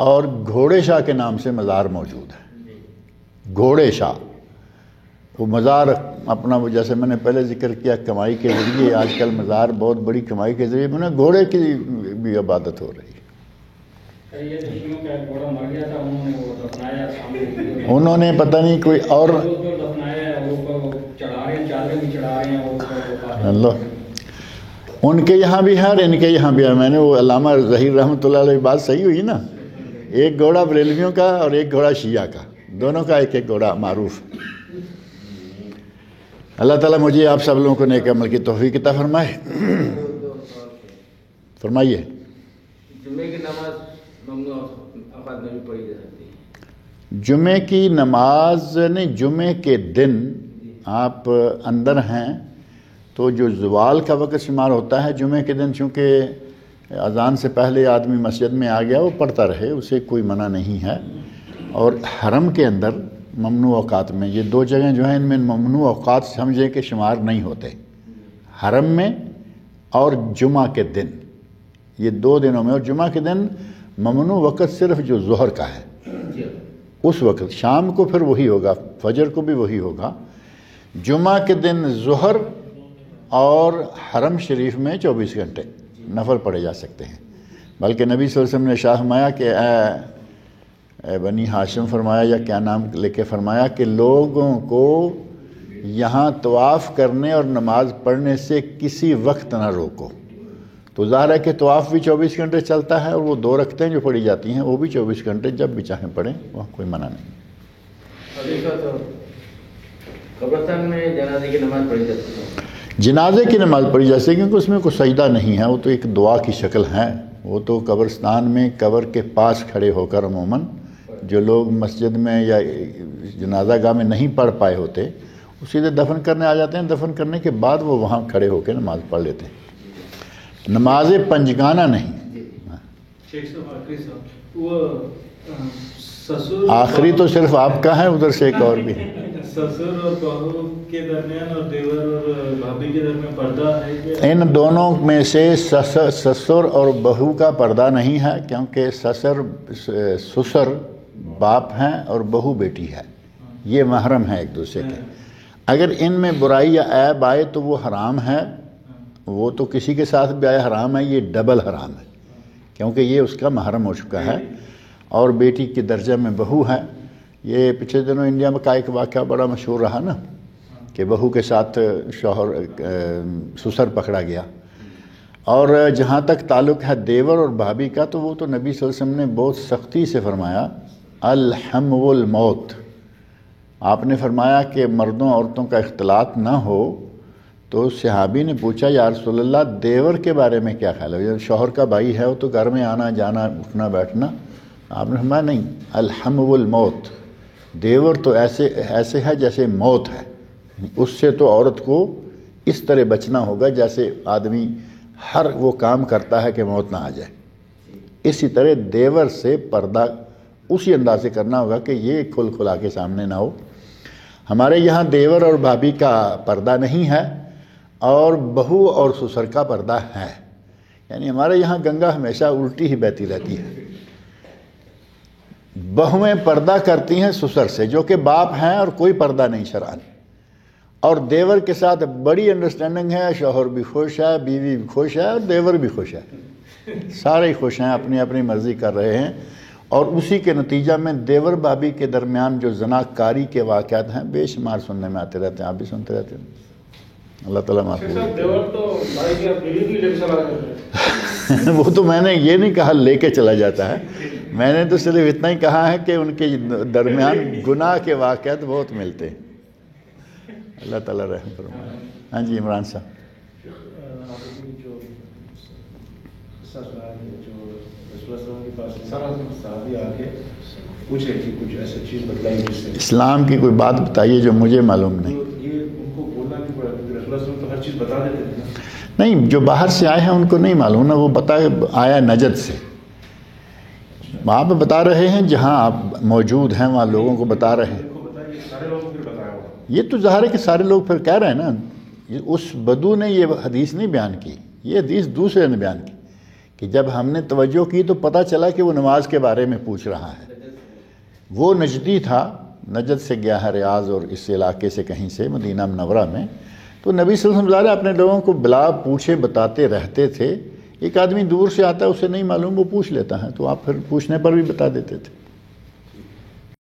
S2: اور گھوڑے شاہ کے نام سے مزار موجود ہے، گھوڑے شاہ۔ وہ مزار اپنا، وہ جیسے میں نے پہلے ذکر کیا کمائی کے ذریعے، آج کل مزار بہت بڑی کمائی کے ذریعے میں نے گھوڑے کی بھی عبادت ہو رہی ہے۔
S5: یہ دشمنوں کا گھوڑا مر گیا تھا، انہوں نے وہ دفنایا سامنے،
S2: انہوں نے پتہ نہیں کوئی اور
S5: جو دفنایا ہے وہ چڑھا رہے ہیں، چادریں بھی چڑھا رہے ہیں،
S2: اللہ ان کے یہاں بھی ہے اور ان کے یہاں بھی ہے۔ میں نے وہ علامہ ظہیر رحمۃ اللہ علیہ بات صحیح ہوئی نا، ایک گھوڑا بریلویوں کا اور ایک گھوڑا شیعہ کا، دونوں کا ایک ایک گھوڑا معروف۔ اللہ تعالیٰ مجھے آپ سب لوگوں کو نیک عمل کی توفیق عطا فرمائے۔ فرمائیے۔
S6: جمعے کی نماز ممنوع اوقات میں بھی پڑھی جا سکتی ہے؟
S2: جمعے کی نماز نہیں، جمعے کے دن آپ اندر ہیں تو جو زوال کا وقت شمار ہوتا ہے جمعے کے دن، چونکہ اذان سے پہلے آدمی مسجد میں آ گیا وہ پڑھتا رہے، اسے کوئی منع نہیں ہے۔ اور حرم کے اندر ممنوع اوقات میں یہ دو جگہیں جو ہیں ان میں ممنوع اوقات سمجھے کہ شمار نہیں ہوتے، حرم میں اور جمعہ کے دن، یہ 2 دنوں میں، اور جمعہ کے دن ممنوع وقت صرف جو ظہر کا ہے اس وقت، شام کو پھر وہی ہوگا، فجر کو بھی وہی ہوگا۔ جمعہ کے دن ظہر اور حرم شریف میں 24 گھنٹے نفل پڑھے جا سکتے ہیں۔ بلکہ نبی صلی اللہ علیہ وسلم نے ارشاد فرمایا کہ اے بنی ہاشم فرمایا یا کیا نام لے کے فرمایا کہ لوگوں کو یہاں طواف کرنے اور نماز پڑھنے سے کسی وقت نہ روکو۔ تو ظاہر ہے کہ طواف بھی 24 گھنٹے چلتا ہے، اور وہ 2 رکعتیں جو پڑھی جاتی ہیں وہ بھی 24 گھنٹے جب بھی چاہیں پڑھیں، وہاں کوئی منع نہیں۔
S6: قبرستان میں جنازے کی نماز پڑھی جاتی ہے؟
S2: جنازے کی نماز پڑھی جا سکے کیونکہ اس میں کوئی سجدہ نہیں ہے، وہ تو ایک دعا کی شکل ہے۔ وہ تو قبرستان میں قبر کے پاس کھڑے ہو کر عموماً جو لوگ مسجد میں یا جنازہ گاہ میں نہیں پڑھ پائے ہوتے وہ سیدھے دفن کرنے آ جاتے ہیں، دفن کرنے کے بعد وہ وہاں کھڑے ہو کے نماز پڑھ لیتے ہیں، نماز پنجگانہ نہیں۔
S3: شیخ صاحب آخری صاحب، وہ سسر
S2: آخری تو صرف آپ کا ہے، ادھر سے ایک اور بھی ہے۔
S3: سسر اور بہو کے درمیان اور دیور اور بھابھی کے درمیان پردہ ہے کہ
S2: ان دونوں میں سے سسر اور بہو کا پردہ نہیں ہے، کیونکہ سسر باپ ہیں اور بہو بیٹی ہے، یہ محرم ہیں ایک دوسرے کے۔ اگر ان میں برائی یا عیب آئے تو وہ حرام ہے، وہ تو کسی کے ساتھ بھی آئے حرام ہے، یہ ڈبل حرام ہے کیونکہ یہ اس کا محرم ہو چکا ہے اور بیٹی کے درجہ میں بہو ہے۔ یہ پچھلے دنوں انڈیا میں کا ایک واقعہ بڑا مشہور رہا نا کہ بہو کے ساتھ شوہر سسر پکڑا گیا، اور جہاں تک تعلق ہے دیور اور بھابھی کا تو وہ تو نبی صلی اللہ علیہ وسلم نے بہت سختی سے فرمایا الحم والموت۔ آپ نے فرمایا کہ مردوں عورتوں کا اختلاط نہ ہو، تو صحابی نے پوچھا یا رسول اللہ دیور کے بارے میں کیا خیال ہے؟ شوہر کا بھائی ہے وہ تو گھر میں آنا جانا اٹھنا بیٹھنا، آپ نے فرمایا نہیں، الحم والموت، دیور تو ایسے ہے جیسے موت ہے، اس سے تو عورت کو اس طرح بچنا ہوگا جیسے آدمی ہر وہ کام کرتا ہے کہ موت نہ آ جائے، اسی طرح دیور سے پردہ اسی انداز سے کرنا ہوگا کہ یہ کھل کھلا کے سامنے نہ ہو۔ ہمارے یہاں دیور اور بھابھی کا پردہ نہیں ہے اور بہو اور سسر کا پردہ ہے، یعنی ہمارے یہاں گنگا ہمیشہ الٹی ہی بہتی رہتی ہے۔ بہویں پردہ کرتی ہیں سسر سے جو کہ باپ ہیں اور کوئی پردہ نہیں شرعن، اور دیور کے ساتھ بڑی انڈرسٹینڈنگ ہے، شوہر بھی خوش ہے، بیوی بھی خوش ہے اور دیور بھی خوش ہے، سارے ہی خوش ہیں، اپنی اپنی مرضی کر رہے ہیں، اور اسی کے نتیجہ میں دیور بھابھی کے درمیان جو زناکاری کے واقعات ہیں بے شمار سننے میں آتے رہتے ہیں، آپ بھی سنتے رہتے ہیں۔ اللہ تعالیٰ معاف کرے۔ وہ تو میں نے یہ نہیں کہا لے کے چلا جاتا ہے، میں نے تو صرف اتنا ہی کہا ہے کہ ان کے درمیان گناہ کے واقعات بہت ملتے ہیں۔ اللہ تعالیٰ رحم فرمائے۔ ہاں جی عمران صاحب، اسلام کی کوئی بات بتائیے جو مجھے معلوم نہیں۔ نہیں، جو باہر سے آئے ہیں ان کو نہیں معلوم نا، وہ آیا نجد سے، وہاں پہ بتا رہے ہیں جہاں آپ موجود ہیں وہاں لوگوں کو بتا رہے ہیں۔ یہ تو ظاہر ہے کہ سارے لوگ پھر کہہ رہے ہیں نا، اس بدو نے یہ حدیث نہیں بیان کی، یہ حدیث دوسرے نے بیان کی کہ جب ہم نے توجہ کی تو پتہ چلا کہ وہ نماز کے بارے میں پوچھ رہا ہے۔ وہ نجدی تھا، نجد سے گیا ہے ریاض اور اس علاقے سے کہیں سے مدینہ منورہ میں، تو نبی صلی اللہ علیہ وسلم اپنے لوگوں کو بلا پوچھے بتاتے رہتے تھے۔ ایک آدمی دور سے آتا ہے، اسے نہیں معلوم، وہ پوچھ لیتا ہے، تو آپ پھر پوچھنے پر بھی بتا دیتے تھے۔